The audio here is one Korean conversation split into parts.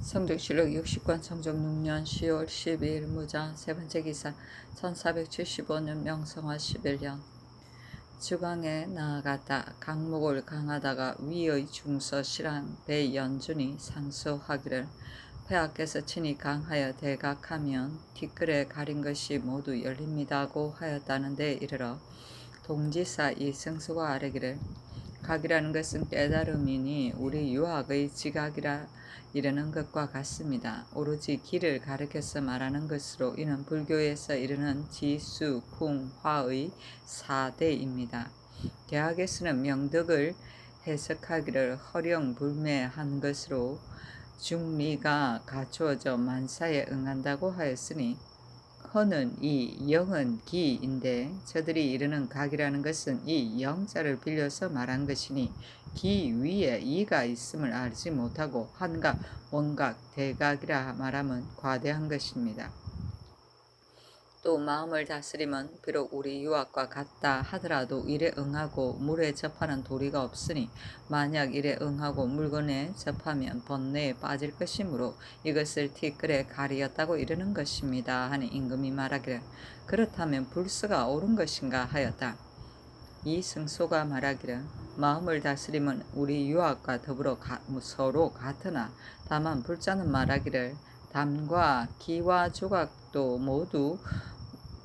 성적실록 60권 성적 6년 10월 12일 무자 세번째 기사 1475년 명성화 11년 주강에 나아갔다. 강목을 강하다가 위의 중서 실한 배연준이 상소하기를 폐하께서 친히 강하여 대각하면 뒷글에 가린 것이 모두 열립니다고 하였다는데 이르러 동지사 이승수가 아뢰기를 각이라는 것은 깨달음이니 우리 유학의 지각이라 이르는 것과 같습니다. 오로지 길을 가르쳐서 말하는 것으로 이는 불교에서 이르는 지수, 풍, 화의 4대입니다. 대학에서는 명덕을 해석하기를 허령불매한 것으로 중리가 갖추어져 만사에 응한다고 하였으니 허는 이, 영은 기인데 저들이 이르는 각이라는 것은 이 영자를 빌려서 말한 것이니 기 위에 이가 있음을 알지 못하고 한각, 원각, 대각이라 말하면 과대한 것입니다. 또 마음을 다스림은 비록 우리 유학과 같다 하더라도 일에 응하고 물에 접하는 도리가 없으니 만약 일에 응하고 물건에 접하면 번뇌에 빠질 것이므로 이것을 티끌에 가리었다고 이르는 것입니다 하니 임금이 말하기를 그렇다면 불서가 옳은 것인가 하였다. 이승소가 말하기를 마음을 다스림은 우리 유학과 더불어 서로 같으나 다만 불자는 말하기를 담과 기와 조각도 모두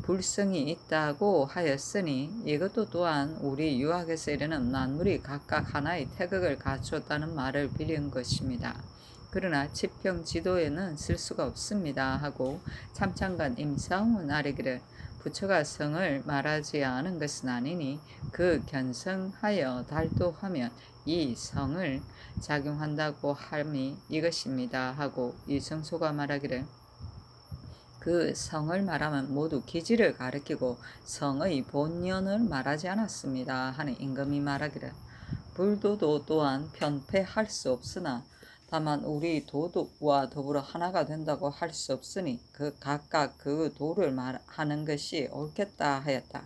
불성이 있다고 하였으니 이것도 또한 우리 유학에서 이르는 만물이 각각 하나의 태극을 갖추었다는 말을 빌린 것입니다. 그러나 치평 지도에는 쓸 수가 없습니다 하고 참찬관 임사홍은 아뢰기를 부처가 성을 말하지 않은 것은 아니니 그 견성하여 달도하면 이 성을 작용한다고 함이 이것입니다 하고 이성소가 말하기를 그 성을 말하면 모두 기지를 가리키고 성의 본연을 말하지 않았습니다 하는 임금이 말하기를 불도도 또한 편패할 수 없으나 다만 우리 도덕과 더불어 하나가 된다고 할 수 없으니 그 각각 그 도를 말하는 것이 옳겠다 하였다.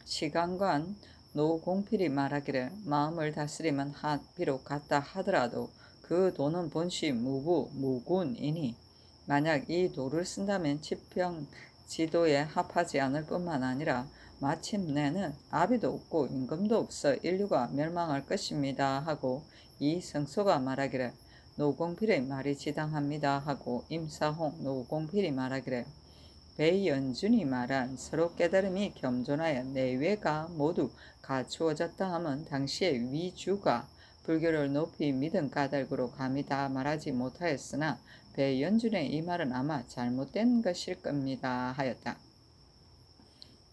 시간관 노공필이 말하기를 마음을 다스리면 비록 같다 하더라도 그 도는 본시 무군이니 만약 이 도를 쓴다면 치평 지도에 합하지 않을 뿐만 아니라 마침내는 아비도 없고 임금도 없어 인류가 멸망할 것입니다 하고 이성소가 말하기를 노공필의 말이 지당합니다 하고 임사홍 노공필이 말하기를 배연준이 말한 서로 깨달음이 겸존하여 내외가 모두 갖추어졌다 하면 당시의 위주가 불교를 높이 믿은 까닭으로 감히 다 말하지 못하였으나 배연준의 이 말은 아마 잘못된 것일 겁니다 하였다.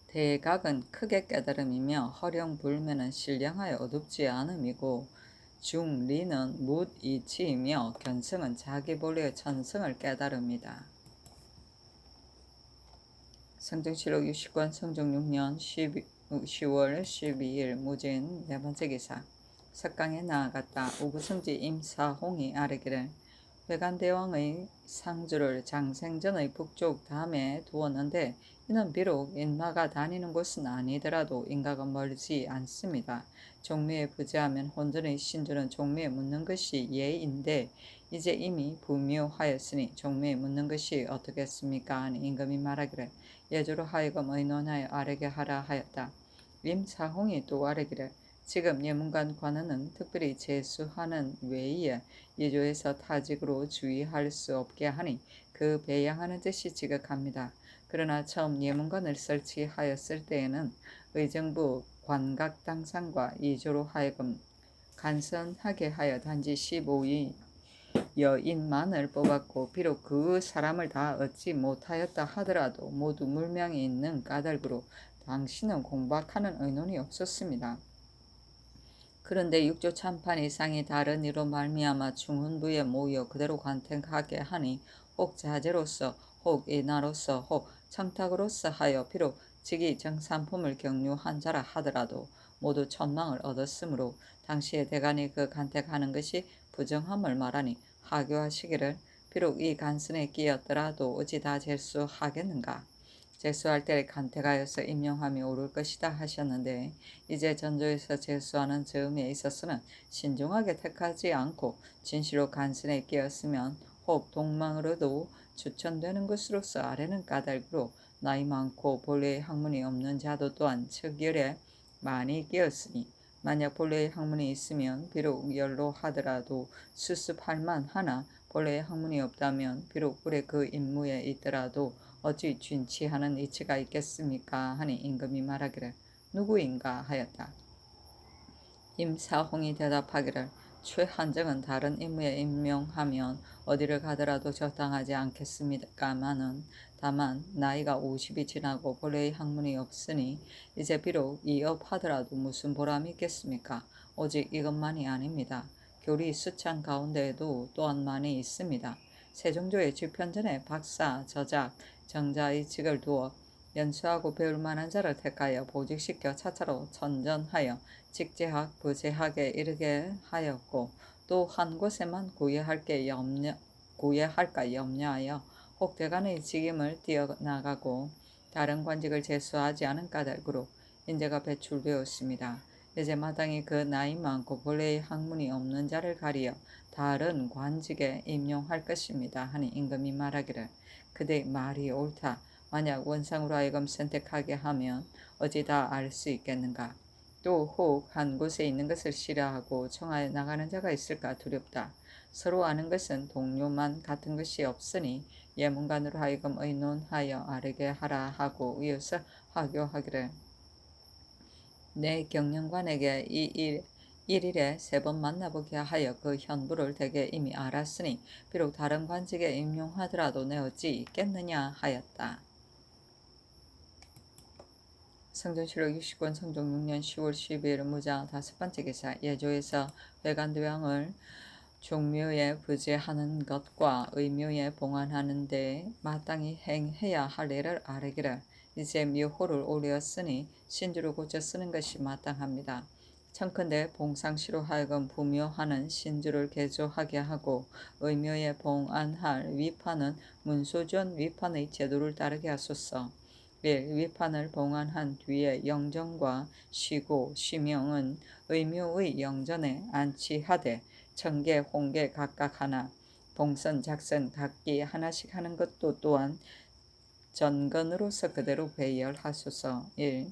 대각은 크게 깨달음이며 허령불매는 신령하여 어둡지 않음이고 중리는 묻이치이며 견성은 자기 본래의 천성을 깨달음이다. 성정실록 60권 성종 6년 10월 12일 무진 네번째 기사 석강에 나아갔다. 우구성지 임사홍이 아뢰기를 회관대왕의 상주를 장생전의 북쪽 담에 두었는데 이는 비록 인마가 다니는 곳은 아니더라도 인가가 멀지 않습니다. 종묘에 부재하면 혼전의 신주는 종묘에 묻는 것이 예인데 이제 이미 부묘하였으니 종묘에 묻는 것이 어떻겠습니까? 하니 임금이 말하기를 예조로 하여금 의논하여 아뢰게 하라 하였다. 임사홍이 또 아뢰기를 지금 예문관 관원은 특별히 제수하는 외에 예조에서 타직으로 주의할 수 없게 하니 그 배양하는 뜻이 지극합니다. 그러나 처음 예문관을 설치하였을 때에는 의정부 관각당상과 예조로 하여금 간선하게 하여 단지 15위 여인만을 뽑았고 비록 그 사람을 다 얻지 못하였다 하더라도 모두 물명이 있는 까닭으로 당신은 공박하는 의논이 없었습니다. 그런데 육조 참판 이상이 다른 이로 말미암아 중훈부에 모여 그대로 관택하게 하니 혹 자제로서 혹 인하로서 혹 청탁으로서 하여 비록 직이 정삼품을 경유한 자라 하더라도 모두 천망을 얻었으므로 당시에 대간이 그 간택하는 것이 부정함을 말하니 하교하시기를 비록 이 간선에 끼었더라도 어찌 다 재수하겠는가. 재수할 때 간택하여서 임명함이 옳을 것이다 하셨는데 이제 전조에서 재수하는 즈음에 있어서는 신중하게 택하지 않고 진시로 간선에 끼었으면 혹 동망으로도 추천되는 것으로서 아래는 까닭으로 나이 많고 본래의 학문이 없는 자도 또한 척열에 많이 끼었으니 만약 본래의 학문이 있으면 비록 열로 하더라도 수습할 만하나 본래의 학문이 없다면 비록 불에 그 임무에 있더라도 어찌 준치하는 이치가 있겠습니까? 하니 임금이 말하기를 누구인가 하였다. 임사홍이 대답하기를 최한정은 다른 임무에 임명하면 어디를 가더라도 적당하지 않겠습니까마는 다만 나이가 50이 지나고 본래의 학문이 없으니 이제 비록 이업하더라도 무슨 보람이 있겠습니까? 오직 이것만이 아닙니다. 교리 수찬 가운데에도 또한 많이 있습니다. 세종조의 집현전에 박사, 저작, 정자의 직을 두어 연수하고 배울 만한 자를 택하여 보직시켜 차차로 천전하여 직제학, 부제학에 이르게 하였고 또 한 곳에만 구애할까 염려하여 혹 대간의 직임을 뛰어나가고 다른 관직을 제수하지 않은 까닭으로 인재가 배출되었습니다. 이제 마땅히 그 나이 많고 본래의 학문이 없는 자를 가리어 다른 관직에 임용할 것입니다. 하니 임금이 말하기를 그대 말이 옳다. 만약 원상으로 하여금 선택하게 하면 어찌 다 알 수 있겠는가. 또 혹 한 곳에 있는 것을 싫어하고 청하여 나가는 자가 있을까 두렵다. 서로 아는 것은 동료만 같은 것이 없으니 예문관으로 하여금 의논하여 아르게 하라 하고 이어서 하교하기를 내 경영관에게 일일에 3번 만나보게 하여 그 현부를 대개 이미 알았으니 비록 다른 관직에 임용하더라도 내 어찌 있겠느냐 하였다. 성전시록 60권 성종 6년 10월 12일 무자 5번째 기사 예조에서 회관대왕을 종묘에 부제하는 것과 의묘에 봉안하는 데 마땅히 행해야 할 일을 아뢰기를 이제 묘호를 오려으니 신주를 고쳐 쓰는 것이 마땅합니다. 청컨대 봉상시로 하여금 부묘하는 신주를 개조하게 하고 의묘에 봉안할 위판은 문소전 위판의 제도를 따르게 하소서. 1. 위판을 봉안한 뒤에 영정과 시고 시명은 의묘의 영전에 안치하되 청계 홍계 각각 하나 봉선 작선 각기 하나씩 하는 것도 또한 전건으로서 그대로 배열하소서. 1.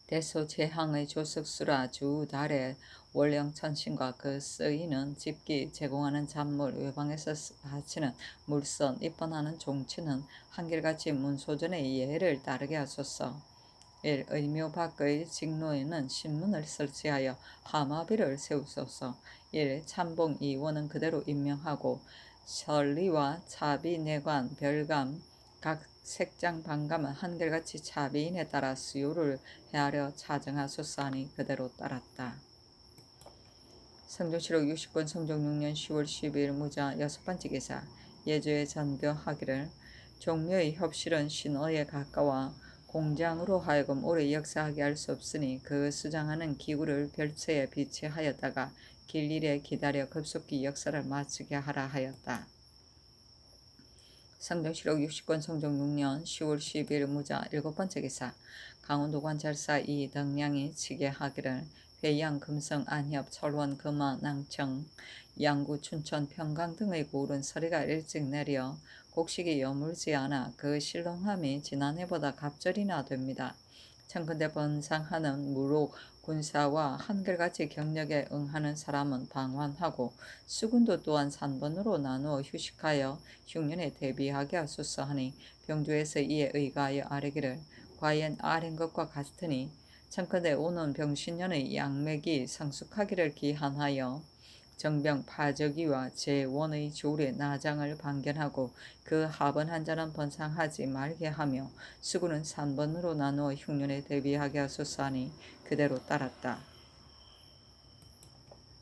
대소제항의 조석수라 주 달에 월령천신과 그 쓰이는 집기 제공하는 잔물 외방에서 바치는 물선 입번하는 종치는 한결같이 문소전의 예를 따르게 하소서. 1. 의묘 밖의 직로에는 신문을 설치하여 하마비를 세우소서. 1. 참봉 2원은 그대로 임명하고 설리와 차비 내관 별감 각 색장 반감은 한결같이 차비인에 따라 수요를 헤아려 차정하소서 하니 그대로 따랐다. 성종시록 60권 성종 6년 10월 12일 무자 6번째 기사 예조의 전벼하기를 종묘의 협실은 신어에 가까워 공장으로 하여금 오래 역사하게 할 수 없으니 그 수장하는 기구를 별처에 비치하였다가 길일에 기다려 급속히 역사를 마치게 하라 하였다. 성종시록 60권 성종 6년 10월 12일 무자 7번째 기사 강원도 관찰사 이덕량이 치게하기를 회양, 금성, 안협, 철원, 금화, 낭청, 양구, 춘천, 평강 등의 고을은 서리가 일찍 내려 곡식이 여물지 않아 그 실롱함이 지난해보다 갑절이나 됩니다. 청컨대 번상하는 무로 군사와 한결같이 경력에 응하는 사람은 방환하고 수군도 또한 3번으로 나누어 휴식하여 흉년에 대비하게 하소서 하니 병조에서 이에 의가하여 아뢰기를 과연 아랜 것과 같으니 청컨대 오는 병신년의 양맥이 성숙하기를 기한하여 정병 파저기와 제1의 조울의 나장을 방견하고 그 합은 한 자는 번상하지 말게 하며 수군은 3번으로 나누어 흉년에 대비하게 하소서 하니 그대로 따랐다.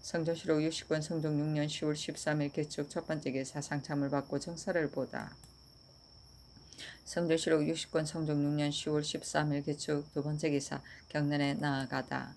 성종시록 60권 성종 6년 10월 13일 개축 첫번째 기사 상참을 받고 정사를 보다. 성종시록 60권 성종 6년 10월 13일 개축 두번째 기사 경련에 나아가다.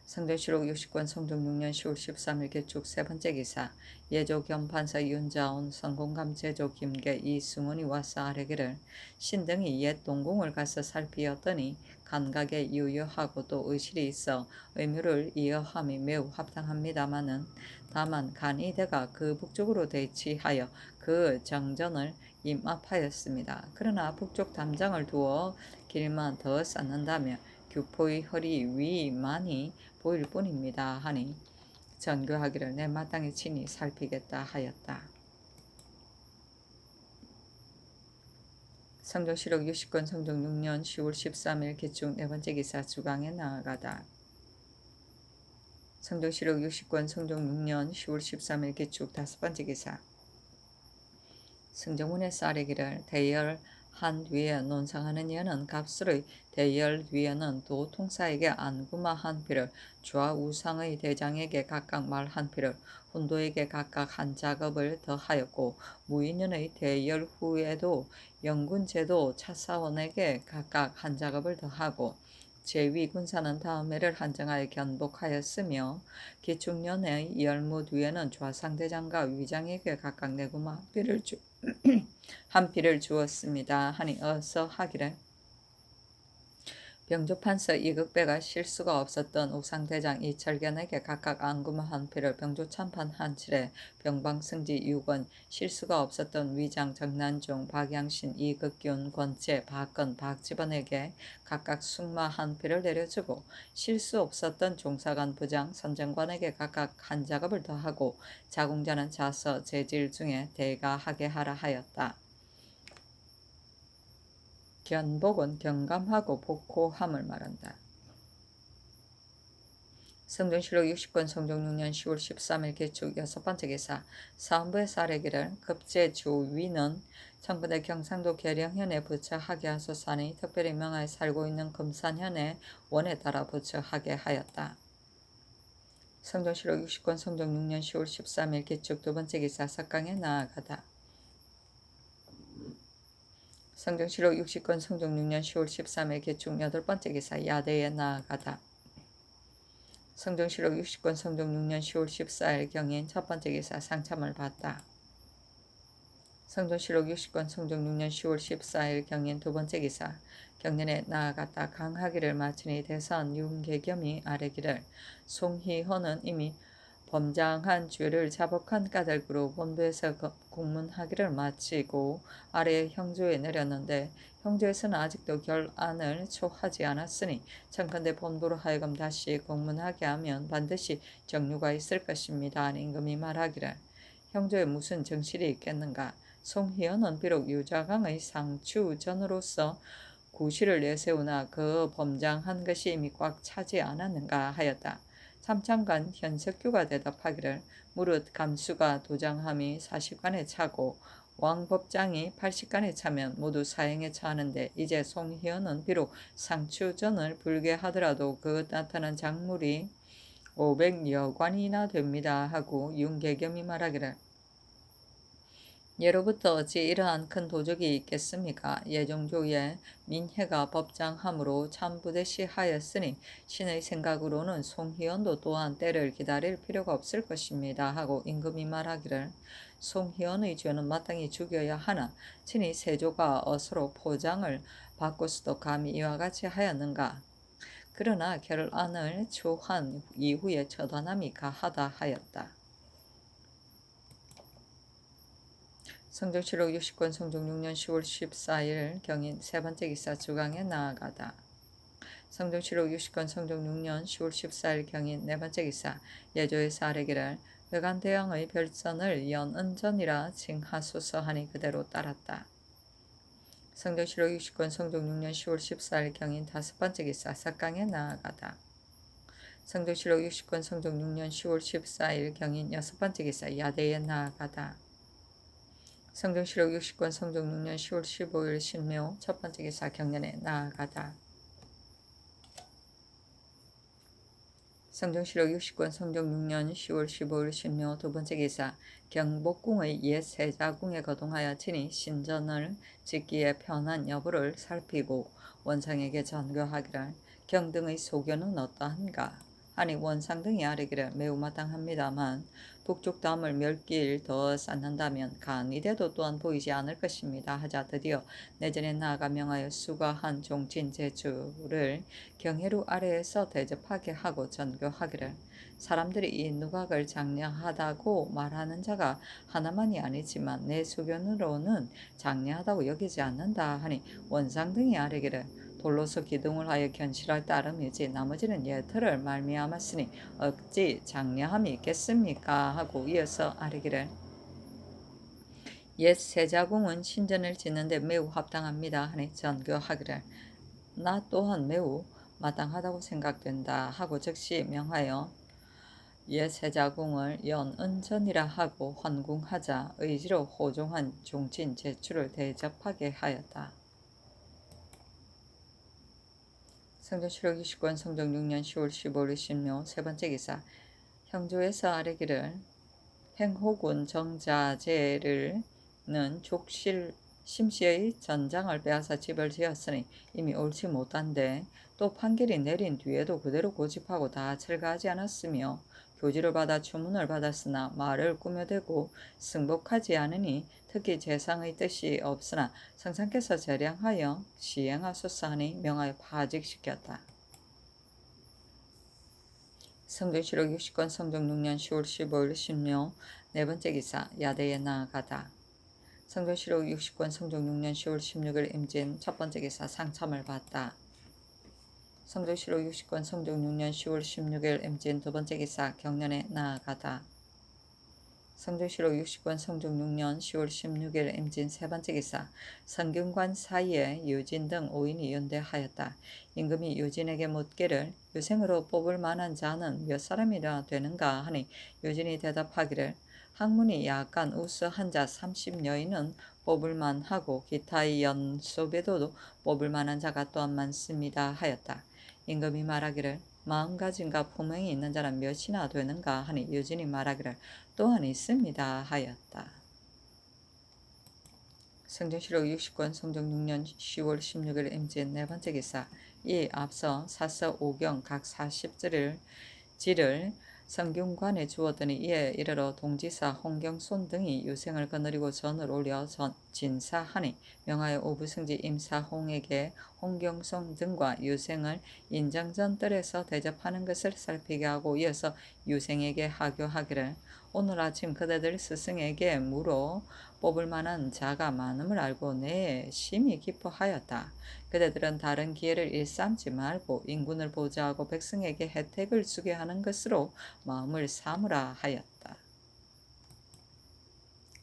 성전시록 60권 성종 6년 10월 13일 개축 세 번째 기사. 예조 겸 판사 윤자온 성공감 제조 김계 이승훈이 와서 아뢰기를 신등이 옛 동궁을 가서 살피었더니 감각에 유효하고 또 의실이 있어 의무를 이어함이 매우 합당합니다마는 다만 간이대가 그 북쪽으로 대치하여 그 정전을 임압하였습니다. 그러나 북쪽 담장을 두어 길만 더 쌓는다면 규포의 허리 위만이 보일 뿐입니다 하니 전교하기를 내 마땅히 친히 살피겠다 하였다. 성종시록 60권 성종 6년 10월 13일 개축 네 번째 기사 주강에 나아가다. 성종시록 60권 성종 6년 10월 13일 개축 다섯 번째 기사. 승정원에서 아뢰기를 대열한 뒤에 논상하는 이는 갑술의 대열 뒤에는 도 통사에게 안구마 한 피를, 좌우상의 대장에게 각각 말 한 피를, 혼도에게 각각 한 작업을 더하였고 무인년의 대열 후에도 영군제도 차사원에게 각각 한 작업을 더하고 제위 군사는 다음 해를 한정하여 견복하였으며 기축년의 열무 뒤에는 좌상대장과 위장에게 각각 네구마 한 피를 주었습니다 하니 어서 하기를 병조판서 이극배가 실수가 없었던 우상대장 이철견에게 각각 안구마 한 피를, 병조참판 한칠에 병방승지 유권 실수가 없었던 위장 정난종 박양신 이극균 권채 박건 박지번에게 각각 숙마 한 피를 내려주고 실수 없었던 종사관 부장 선정관에게 각각 한 작업을 더하고 자궁자는 자서 재질 중에 대가하게 하라 하였다. 견복은 경감하고 복호함을 말한다. 성종시록 60권 성종 6년 10월 13일 개축 여섯 번째 기사. 사헌부에서 아뢰기를 급제주위는 청군의 경상도 계령현에 부처하게 하소사니 특별히 명하에 살고 있는 금산현의 원에 따라 부처하게 하였다. 성종시록 60권 성종 6년 10월 13일 개축 두 번째 기사. 석강에 나아가다. 성종시록 60권 성종 6년 10월 13일 개축 여덟 번째 기사. 야대에 나아가다. 성종시록 60권 성종 6년 10월 14일 경인 첫 번째 기사. 상참을 받다. 성종시록 60권 성종 6년 10월 14일 경인 두 번째 기사. 경년에 나아갔다. 강하기를 마치니 대선 윤계겸이 아뢰기를 송희헌은 이미 범장한 죄를 자복한 까닭으로 본부에서 공문하기를 마치고 아래 형조에 내렸는데 형조에서는 아직도 결안을 초하지 않았으니 청컨대 본부로 하여금 다시 공문하게 하면 반드시 정류가 있을 것입니다. 임금이 말하기를 형조에 무슨 정실이 있겠는가. 송희연은 비록 유자강의 상추전으로서 구실을 내세우나 그 범장한 것이 이미 꽉 차지 않았는가 하였다. 참참관 현석규가 대답하기를 무릇 감수가 도장함이 40간에 차고 왕법장이 80간에 차면 모두 사형에 처하는데 이제 송희연은 비록 상추전을 불개하더라도 그 나타난 작물이 500여관이나 됩니다 하고 윤계겸이 말하기를 예로부터 어찌 이러한 큰 도적이 있겠습니까? 예종조의 민혜가 법장함으로 참부대시하였으니 신의 생각으로는 송희연도 또한 때를 기다릴 필요가 없을 것입니다 하고 임금이 말하기를 송희연의 죄는 마땅히 죽여야 하나 친히 세조가 어서로 포장을 바꿔서도 감히 이와 같이 하였는가? 그러나 결안을 초한 이후에 처단함이 가하다 하였다. 성종시록 60권 성종 6년 10월 14일 경인 세 번째 기사. 주강에 나아가다. 성종시록 60권 성종 6년 10월 14일 경인 네 번째 기사. 예조에서 아뢰기를 외관대왕의 별선을 연은전이라 칭하소서 하니 그대로 따랐다. 성종시록 60권 성종 6년 10월 14일 경인 다섯 번째 기사. 석강에 나아가다. 성종시록 60권 성종 6년 10월 14일 경인 여섯 번째 기사. 야대에 나아가다. 성종시록 60권 성종 6년 10월 15일 신묘 첫 번째 기사. 경년에 나아가다. 성종시록 60권 성종 6년 10월 15일 신묘 두 번째 기사. 경복궁의 옛 세자궁에 거동하여 친히 신전을 짓기에 편한 여부를 살피고 원상에게 전교하기를 경등의 소견은 어떠한가 하니 원상 등이 아뢰기를 매우 마땅합니다만 북쪽 담을 몇 길 더 쌓는다면 간이 돼도 또한 보이지 않을 것입니다. 하자 드디어 내전에 나아가 명하여 수거한 종친 제주를 경회루 아래에서 대접하게 하고 전교하기를 사람들이 이 누각을 장려하다고 말하는 자가 하나만이 아니지만 내 소견으로는 장려하다고 여기지 않는다 하니 원상 등이 아뢰기를 돌로서 기둥을 하여 견실할 따름이지 나머지는 예터를 말미암았으니 어찌 장려함이 있겠습니까 하고 이어서 아뢰기를 옛 세자궁은 신전을 짓는데 매우 합당합니다 하니 전교하기를 나 또한 매우 마땅하다고 생각된다 하고 즉시 명하여 옛 세자궁을 연은전이라 하고 환궁하자 의지로 호종한 종친 제출을 대접하게 하였다. 성전시록 29권 성종 6년 10월 15일 신묘 세 번째 기사 형조에서 아뢰기를 행호군 정자재를는 족실 심시의 전장을 빼앗아 집을 지었으니 이미 옳지 못한데 또 판결이 내린 뒤에도 그대로 고집하고 다 철가하지 않았으며 교지를 받아 주문을 받았으나 말을 꾸며대고 승복하지 않으니 특히 재상의 뜻이 없으나 성상께서 재량하여 시행하소서 하니 명하여 파직시켰다. 성전시록 60권 성종 6년 10월 15일 신묘 네 번째 기사 야대에 나아가다. 성전시록 60권 성종 6년 10월 16일 임진 첫 번째 기사 상참을 받다. 성전시록 60권 성종 6년 10월 16일 임진 두 번째 기사 경련에 나아가다. 성전시록 60권 성종 6년 10월 16일 임진 세 번째 기사 성균관 사이에 유진 등 5인이 연대하였다. 임금이 유진에게 묻기를 유생으로 뽑을 만한 자는 몇 사람이나 되는가 하니 유진이 대답하기를 학문이 약간 우수한 자 30여인은 뽑을 만하고 기타의 연소배도 뽑을 만한 자가 또한 많습니다 하였다. 임금이 말하기를 마음가짐과 품행이 있는 자는 몇이나 되는가 하니 유진이 말하기를 또한 있습니다 하였다. 성전시록 60권 성종 6년 10월 16일 임진 네 번째 기사 이 앞서 사서 오경 각 40지를 성균관에 주었더니 이에 이르러 동지사 홍경손 등이 유생을 거느리고 전을 올려 진사하니 명하여 오부승지 임사홍에게 홍경손 등과 유생을 인정전뜰에서 대접하는 것을 살피게 하고 이어서 유생에게 하교하기를 오늘 아침 그대들 스승에게 물어 뽑을 만한 자가 많음을 알고 내에 심히 기뻐하였다. 그대들은 다른 기회를 일삼지 말고 인군을 보좌하고 백성에게 혜택을 주게 하는 것으로 마음을 삼으라 하였다.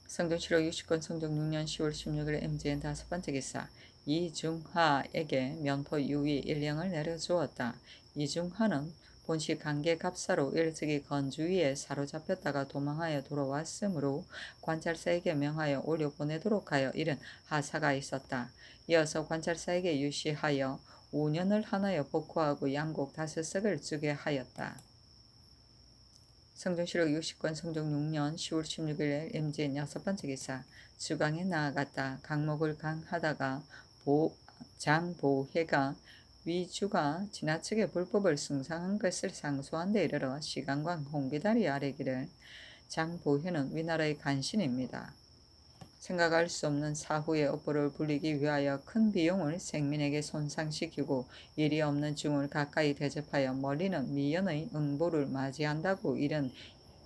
성전시록 60권 성종 6년 10월 16일 임진 다섯 번째 기사 이중하에게 면포 유의 1령을 내려주었다. 이중하는 본시 관계갑사로 일찍이 건주위에 사로잡혔다가 도망하여 돌아왔으므로 관찰사에게 명하여 올려보내도록 하여 이른 하사가 있었다. 이어서 관찰사에게 유시하여 5년을 하나여 복구하고 양곡 5석을 주게 하였다. 성전시록 60권 성종 6년 10월 16일 임진 여섯 번째 기사 주강에 나아갔다. 강목을 강하다가 장보혜가 위주가 지나치게 불법을 숭상한 것을 상소한 데 이르러 시강관 홍비다리 아뢰기를 장보혜는 위나라의 간신입니다. 생각할 수 없는 사후의 업보를 불리기 위하여 큰 비용을 생민에게 손상시키고 일이 없는 중을 가까이 대접하여 멀리는 미연의 응보를 맞이한다고 이른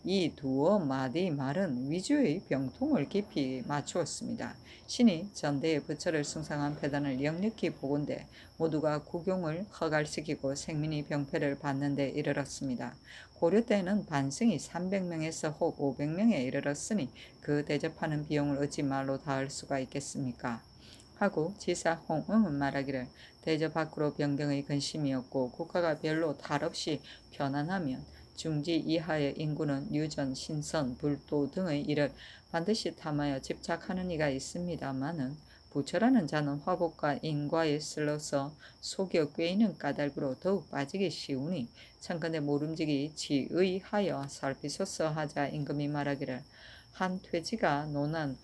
이 두어 마디 말은 위주의 병통을 깊이 맞추었습니다. 신이 전대의 부처를 숭상한 패단을 역력히 보건대 모두가 국용을 허갈시키고 생민이 병폐를 받는 데 이르렀습니다. 고려 때에는 반승이 300명에서 혹 500명에 이르렀으니 그 대접하는 비용을 어찌 말로 다할 수가 있겠습니까? 하고 지사 홍응은 말하기를 대접 밖으로 변경의 근심이었고 국가가 별로 탈 없이 편안하면 중지 이하의 인구는 유전, 신선, 불도 등의 일을 반드시 탐하여 집착하는 이가 있습니다마는 부처라는 자는 화복과 인과에 슬러서 속여 꿰이는 까닭으로 더욱 빠지기 쉬우니 천근에 모름지기 지의하여 살피소서 하자 임금이 말하기를 한 퇴지가 논한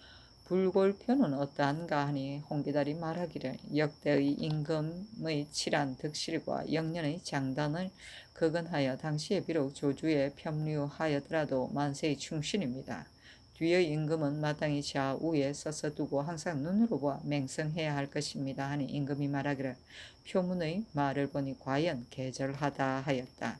불골표는 어떠한가 하니 홍기달이 말하기를 역대의 임금의 칠한 득실과 영년의 장단을 거건하여 당시에 비록 조주에 편류하였더라도 만세의 충신입니다. 뒤의 임금은 마땅히 좌우에 서서 두고 항상 눈으로 보아 맹성해야 할 것입니다 하니 임금이 말하기를 표문의 말을 보니 과연 계절하다 하였다.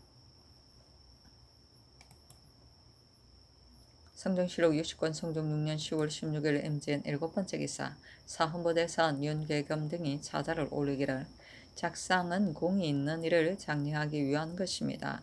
성종실록 60권 성종 6년 10월 16일 MGN 7번째 기사 사헌부대사원 윤계겸 등이 차자를 올리기를 작상은 공이 있는 일을 장려하기 위한 것입니다.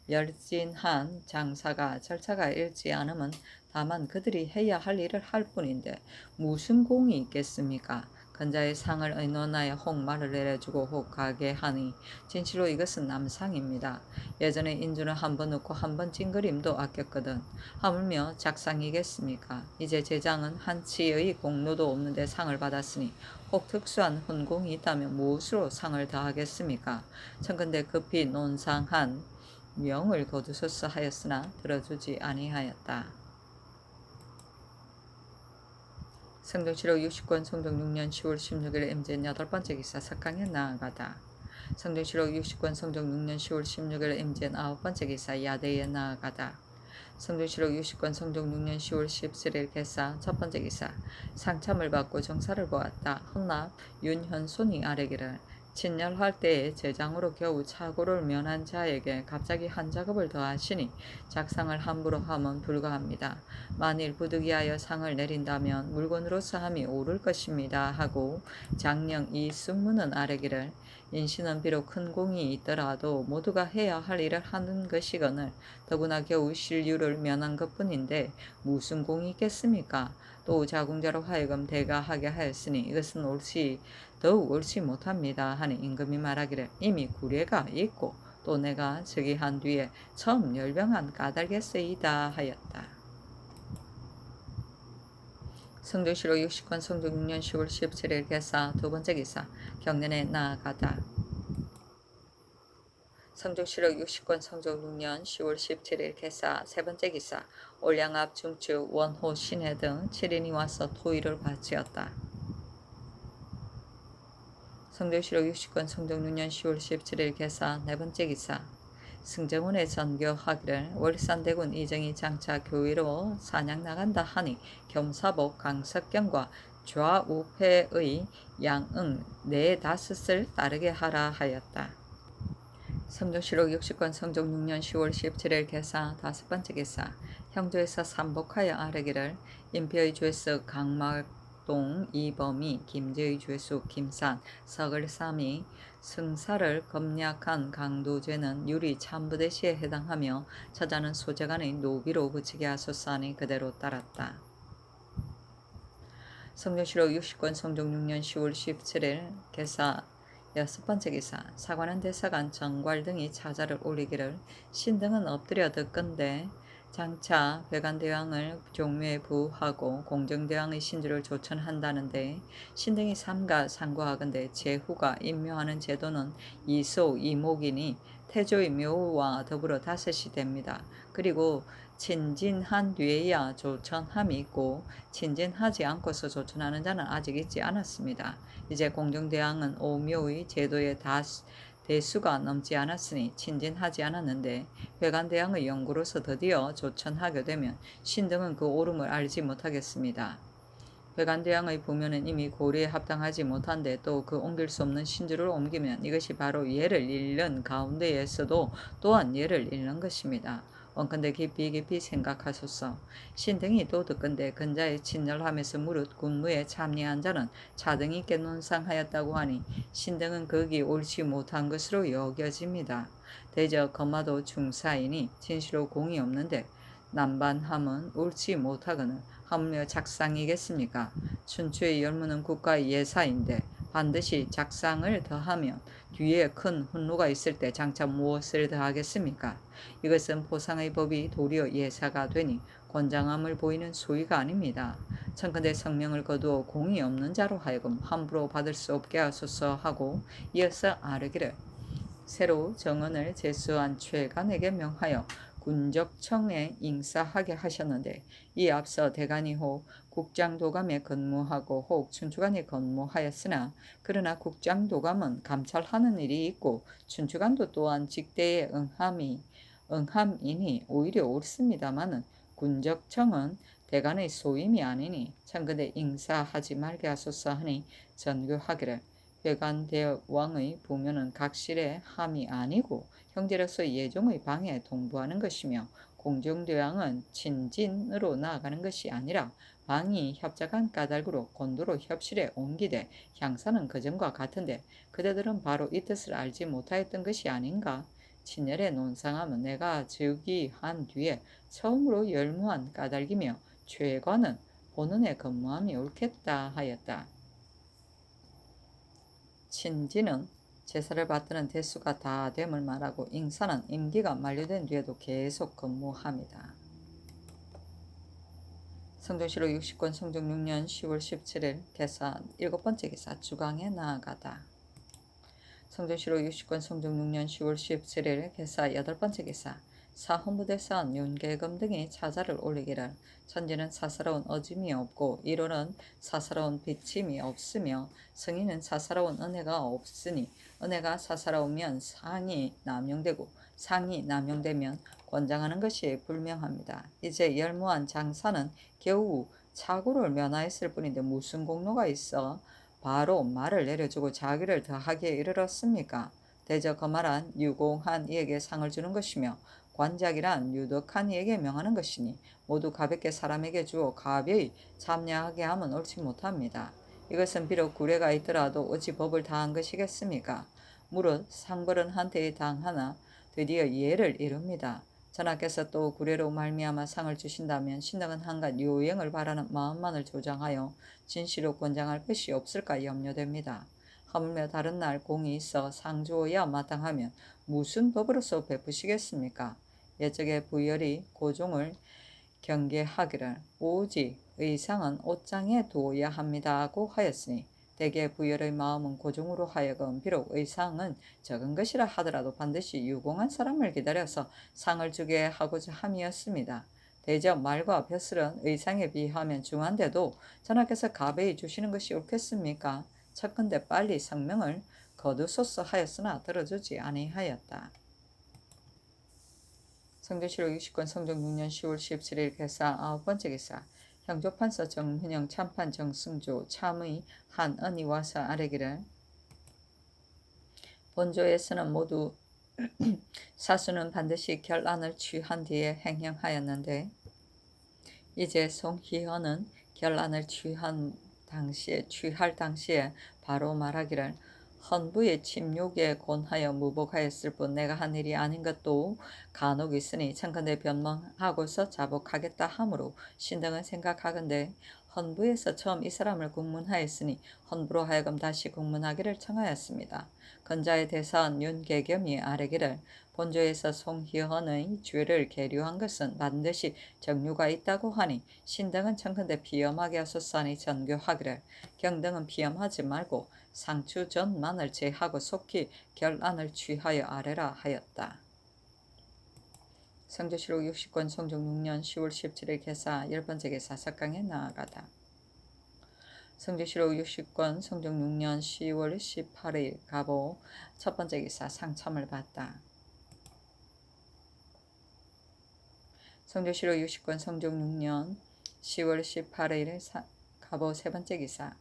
열진한 장사가 절차가 읽지 않으면 다만 그들이 해야 할 일을 할 뿐인데 무슨 공이 있겠습니까? 근자의 상을 의논하여 혹 말을 내려주고 혹 가게 하니 진실로 이것은 남상입니다. 예전에 인주는 한 번 넣고 한 번 찡그림도 아꼈거든. 하물며 작상이겠습니까? 이제 제장은 한치의 공로도 없는데 상을 받았으니 혹 특수한 훈공이 있다면 무엇으로 상을 더하겠습니까? 청컨대 급히 논상한 명을 거두소서 하였으나 들어주지 아니하였다. 성종실록 60권 성종 6년 10월 16일 MGN 8번째 기사 석강에 나아가다. 성종실록 60권 성종 6년 10월 16일 MGN 9번째 기사 야대에 나아가다. 성종실록 60권 성종 6년 10월 17일 개사 첫번째 기사 상참을 받고 정사를 보았다. 헌납 윤현손이 아뢰기를 친열할 때에 제장으로 겨우 착오를 면한 자에게 갑자기 한 작업을 더하시니 작상을 함부로 함은 불가합니다. 만일 부득이하여 상을 내린다면 물건으로서 함이 오를 것입니다 하고 장령 이승문은 아뢰기를 인신은 비록 큰 공이 있더라도 모두가 해야 할 일을 하는 것이거늘 더구나 겨우 신류를 면한 것뿐인데 무슨 공이 있겠습니까? 또 자궁자로 하여금 대가하게 하였으니 이것은 더욱 옳지 못합니다 하니 임금이 말하기를 이미 구례가 있고 또 내가 저기 한 뒤에 처음 열병한 까닭에서이다 하였다. 성종실록 60권 성종 6년 10월 17일 개사 두번째 기사 경년에 나아가다. 성종실록 60권 성종 6년 10월 17일 개사 세번째 기사 올량압 중추 원호 신해 등 7인이 와서 토의를 바치었다. 성종실록 60권 성종 6년 10월 17일 개사 네번째 기사 승정원에 전교하기를 월산대군 이정이 장차 교위로 사냥 나간다 하니 겸사복 강석경과 좌우패의 양응 네 다섯을 따르게 하라 하였다. 성종실록 60권 성종 6년 10월 17일 개사 다섯번째 기사 형조에서 삼복하여 아뢰기를 인표의 죄수 강막동 이범이 김제의 죄수 김산 서글삼이 승사를 검략한 강도죄는 유리 참부대시에 해당하며 처자는 소재간의 노비로 붙이게 하소서 하니 그대로 따랐다. 성종실록 60권 성종 6년 10월 17일 개사 여섯번째 기사 사관원 대사관 정괄 등이 차자를 올리기를 신등은 엎드려 듣건대 장차 회관대왕을 종묘에 부하고 공정대왕의 신주를 조천한다는데 신등이 삼가 상고하건대 제후가 임묘하는 제도는 이소 이목이니 태조의 묘와 더불어 다섯이 됩니다. 그리고 친진한 뒤에야 조천함이 있고 친진하지 않고서 조천하는 자는 아직 있지 않았습니다. 이제 공정대왕은 오묘의 제도의 대수가 넘지 않았으니 친진하지 않았는데 회관대왕의 영구로서 드디어 조천하게 되면 신등은 그 옳음을 알지 못하겠습니다. 회관대왕의 부묘는 이미 고리에 합당하지 못한데 또 그 옮길 수 없는 신주를 옮기면 이것이 바로 예를 잃는 가운데에서도 또한 예를 잃는 것입니다. 원컨대 깊이 생각하소서. 신등이 또 듣건대 근자의 친절함에서 무릇 군무에 참여한 자는 차등이 있게 논상하였다고 하니 신등은 거기 옳지 못한 것으로 여겨집니다. 대저 검마도 중사이니 진실로 공이 없는데 남반함은 옳지 못하거늘 하물며 작상이겠습니까? 춘추의 열무는 국가의 예사인데 반드시 작상을 더하면 뒤에 큰 훈로가 있을 때 장차 무엇을 더하겠습니까? 이것은 포상의 법이 도리어 예사가 되니 권장함을 보이는 수위가 아닙니다. 청컨대 성명을 거두어 공이 없는 자로 하여금 함부로 받을 수 없게 하소서 하고 이어서 아뢰기를 새로 정언을 제수한 최간에게 명하여 군적청에 인사하게 하셨는데 이 앞서 대간이 혹 국장도감에 근무하고 혹 춘추관에 근무하였으나 그러나 국장도감은 감찰하는 일이 있고 춘추관도 또한 직대에 응함이니 오히려 옳습니다마는 군적청은 대간의 소임이 아니니 청근대 인사하지 말게 하소서 하니 전교하기를 회관대왕의 부면은 각실의 함이 아니고 형제로서 예종의 방해에 동부하는 것이며 공중대왕은 친진으로 나아가는 것이 아니라 방이 협작한 까닭으로 곤도로 협실에 옮기되 향사는 그전과 같은데 그대들은 바로 이 뜻을 알지 못하였던 것이 아닌가. 친열의 논상함은 내가 즉위한 뒤에 처음으로 열무한 까닭이며 최관은 본원에 근무함이 옳겠다 하였다. 친지는 제사를 받드는 대수가 다 됨을 말하고 인사는 임기가 만료된 뒤에도 계속 근무합니다. 성종실록 60권 성종 6년 10월 17일 개사 7번째 기사 주강에 나아가다. 성종실록 60권 성종 6년 10월 17일 개사 8번째 기사 사헌부대사원 윤계금 등이 차자를 올리기를 천지는 사사로운 어짐이 없고 이로는 사사로운 비침이 없으며 성인은 사사로운 은혜가 없으니 은혜가 사사로우면 상이 남용되고 상이 남용되면 권장하는 것이 불명합니다. 이제 열무한 장사는 겨우 착오를 면하였을 뿐인데 무슨 공로가 있어 바로 말을 내려주고 자기를 더하기에 이르렀습니까? 대저 거말한 유공한 이에게 상을 주는 것이며 관작이란 유덕한 이에게 명하는 것이니 모두 가볍게 사람에게 주어 가벼이 참여하게 하면 옳지 못합니다. 이것은 비록 구례가 있더라도 어찌 법을 다한 것이겠습니까? 무릇 상벌은한테 당하나 드디어 예를 이룹니다. 전하께서 또 구례로 말미암아 상을 주신다면 신당은 한갓 요행을 바라는 마음만을 조장하여 진시로 권장할 것이 없을까 염려됩니다. 하물며 다른 날 공이 있어 상 주어야 마땅하면 무슨 법으로서 베푸시겠습니까? 옛적에 부열이 고종을 경계하기를 오직 의상은 옷장에 두어야 합니다고 하였으니 대개 부열의 마음은 고종으로 하여금 비록 의상은 적은 것이라 하더라도 반드시 유공한 사람을 기다려서 상을 주게 하고자 함이었습니다. 대저 말과 벼슬은 의상에 비하면 중한데도 전하께서 가벼이 주시는 것이 옳겠습니까? 척근데 빨리 성명을 거두소서 하였으나 들어주지 아니하였다. 성종실록 60권 성종 6년 10월 17일 개사 9번째 기사 형조판서 정훈영 참판 정승조 참의 한은이 와서 아뢰기를 본조에서는 모두 사수는 반드시 결안을 취한 뒤에 행형하였는데 이제 송희헌은 결안을 취할 당시에 바로 말하기를 헌부의 침욕에 곤하여 무복하였을 뿐 내가 한 일이 아닌 것도 간혹 있으니 청컨대 변명하고서 자복하겠다 하므로 신등은 생각하건대 헌부에서 처음 이 사람을 국문하였으니 헌부로 하여금 다시 국문하기를 청하였습니다. 건자의 대사원 윤계겸이 아뢰기를 본조에서 송희헌의 죄를 계류한 것은 반드시 정류가 있다고 하니 신등은 청컨대 피엄하게 하소서 하니 전교하기를 경등은 피엄하지 말고 상추 전만을 제하고 속히 결안을 취하여 아뢰라 하였다. 성조실록 60권 성종 6년 10월 17일 개사 10번째 개사 석강에 나아가다. 성조실록 60권 성종 6년 10월 18일 가보 첫번째 기사 상첨을 받다. 성조실록 60권 성종 6년 10월 18일 가보 세번째 기사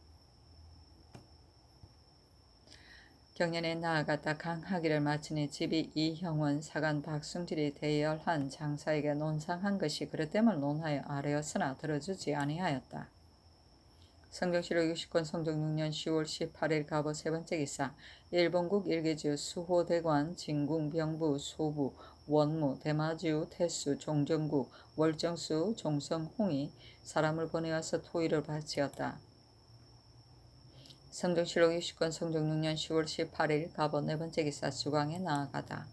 경년에 나아갔다 강하기를 마치니 집이 이형원 사간 박승질이 대열한 장사에게 논상한 것이 그릇됨을 논하여 아뢰었으나 들어주지 아니하였다. 성종실록 60권 성종 6년 10월 18일 가보 세번째 기사 일본국 일개주 수호대관 진궁 병부 소부 원무 대마주 태수 종정구 월정수 종성홍이 사람을 보내어서 토의를 바치었다. 성종실록 60권 성종 6년 10월 18일 가보 네번째 기사 수광에 나아가다.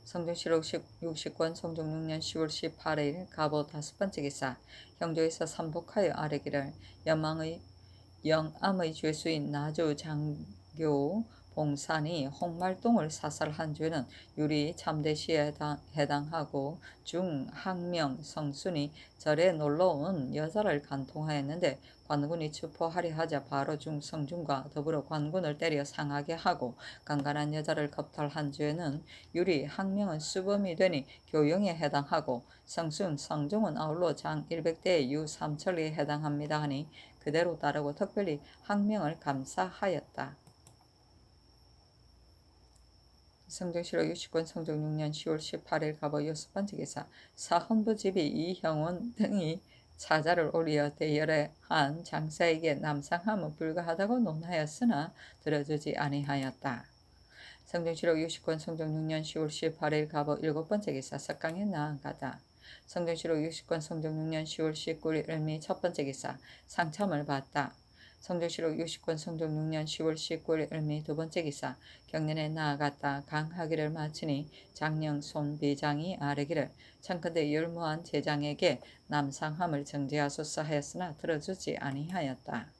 성종실록 60권 성종 6년 10월 18일 가보 다섯번째 기사 형조에서 삼복하여 아뢰기를 영암의 죄수인 나주 장교 봉산이 홍말동을 사살한 죄는 유리 참대시에 해당하고 중학명 성순이 절에 놀러온 여자를 간통하였는데 관군이 추포하려 하자 바로 중 성중과 더불어 관군을 때려 상하게 하고 강간한 여자를 겁탈한 죄는 유리 학명은 수범이 되니 교영에 해당하고 성순 성중은 아울러 장 100대의 유 삼천리에 해당합니다 하니 그대로 따르고 특별히 학명을 감사하였다. 성정실록 60권 성종 6년 10월 18일 갑오 6번째 기사 사헌부집이 이형원 등이 사자를 올리어 대열한 장사에게 남상함은 불가하다고 논하였으나 들어주지 아니하였다. 성정실록 60권 성종 6년 10월 18일 갑오 7번째 기사 석강에 나아가다. 성정실록 60권 성종 6년 10월 19일 을미 첫번째 기사 상참을 받다. 성정실록 60권 성종 6년 10월 19일 을미 두번째 기사 경년에 나아갔다. 강하기를 마치니 장령 손비장이 아뢰기를 청컨대 율무한 제장에게 남상함을 정지하소서 하였으나 들어주지 아니하였다.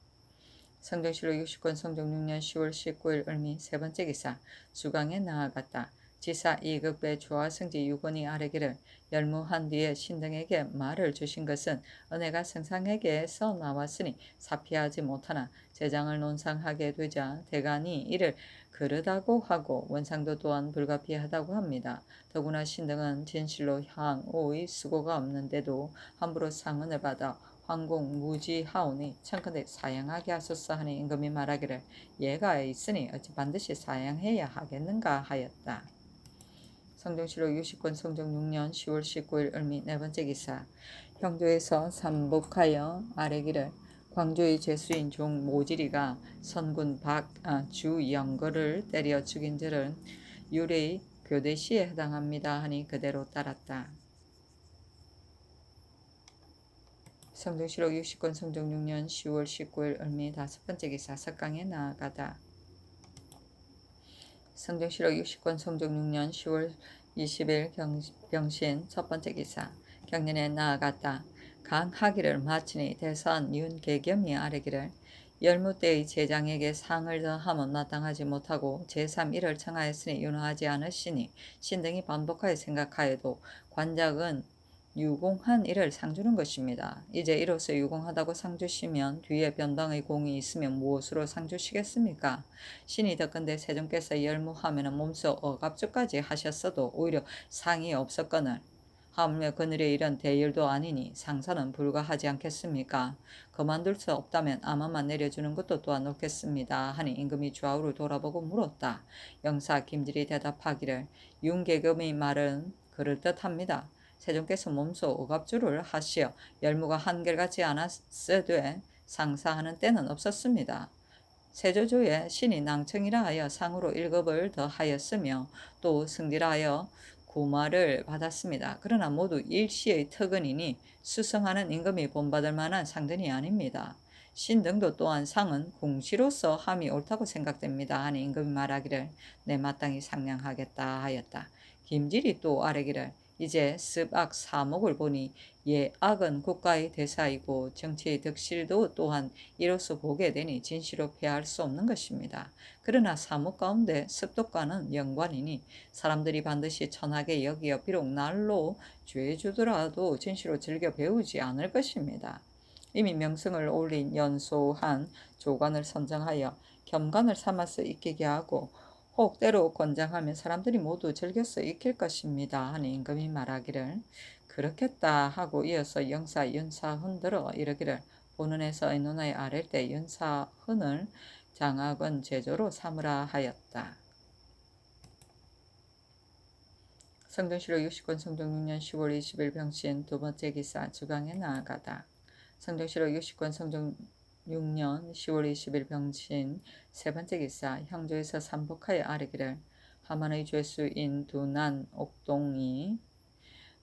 성정실록 60권 성종 6년 10월 19일 을미 세번째 기사 수강에 나아갔다. 지사 이극배 조화승지 유건이 아뢰기를 열무한 뒤에 신등에게 말을 주신 것은 은혜가 성상에게서 나왔으니 사피하지 못하나 제장을 논상하게 되자 대간이 이를 그르다고 하고 원상도 또한 불가피하다고 합니다. 더구나 신등은 진실로 향오의 수고가 없는데도 함부로 상언을 받아 황공 무지하오니 청컨대 사양하게 하소서 하니 임금이 말하기를 예가 있으니 어찌 반드시 사양해야 하겠는가 하였다. 성정실록 60권 성종 6년 10월 19일 을미 네번째 기사 형조에서 삼복하여 아뢰기를 광주의 죄수인 종 모지리가 선군 주영거를 때려 죽인 죄는 유레의 교대시에 해당합니다 하니 그대로 따랐다. 성정실록 60권 성종 6년 10월 19일 을미 다섯번째 기사 석강에 나아가다. 성정실록 60권 성종 6년 10월 20일 병신 첫번째 기사 경년에 나아갔다. 강하기를 마치니 대선 윤계겸이 아뢰기를 열무 때의 제장에게 상을 더하면 마땅하지 못하고 제3일을 청하였으니 윤허하지 않으시니 신등이 반복하여 생각하여도 관작은 유공한 일을 상주는 것입니다. 이제 이로써 유공하다고 상주시면 뒤에 변방의 공이 있으면 무엇으로 상주시겠습니까? 신이 덕건대 세종께서 열무하면 몸소 억압주까지 하셨어도 오히려 상이 없었거늘 하물며 그늘의 일은 대일도 아니니 상사는 불가하지 않겠습니까? 그만둘 수 없다면 아마만 내려주는 것도 또한 옳겠습니다. 하니 임금이 좌우를 돌아보고 물었다. 영사 김질이 대답하기를 윤계금의 말은 그럴듯합니다. 세종께서 몸소 억압주를 하시어 열무가 한결같지 않았으되 상사하는 때는 없었습니다. 세조조에 신이 낭청이라 하여 상으로 1급을 더하였으며 또 승지라 하여 구마를 받았습니다. 그러나 모두 일시의 특언이니 수성하는 임금이 본받을 만한 상전이 아닙니다. 신등도 또한 상은 공시로서 함이 옳다고 생각됩니다. 하니 임금이 말하기를 내 마땅히 상냥하겠다 하였다. 김질이 또 아뢰기를 이제 습악 사목을 보니 예 악은 국가의 대사이고 정치의 덕실도 또한 이로써 보게 되니 진시로 패할 수 없는 것입니다. 그러나 사목 가운데 습독과는 연관이니 사람들이 반드시 천하게 여기어 비록 날로 죄주더라도 진시로 즐겨 배우지 않을 것입니다. 이미 명성을 올린 연소한 조관을 선정하여 겸관을 삼아서 익히게 하고 혹 때로 권장하면 사람들이 모두 즐겨서 익힐 것입니다. 하니 임금이 말하기를 그렇겠다 하고 이어서 영사 윤사흔들어 이르기를 본원에서 의논하여 아랠 때 윤사흔을 장학은 제조로 삼으라 하였다. 성정실록 60권 성종 6년 10월 20일 병신 두번째 기사 주강에 나아가다. 성정실록 60권 성종 6년 10월 20일 병신 세번째 기사 형조에서 삼복하여 아뢰기를 하만의 죄수인 두난 옥동이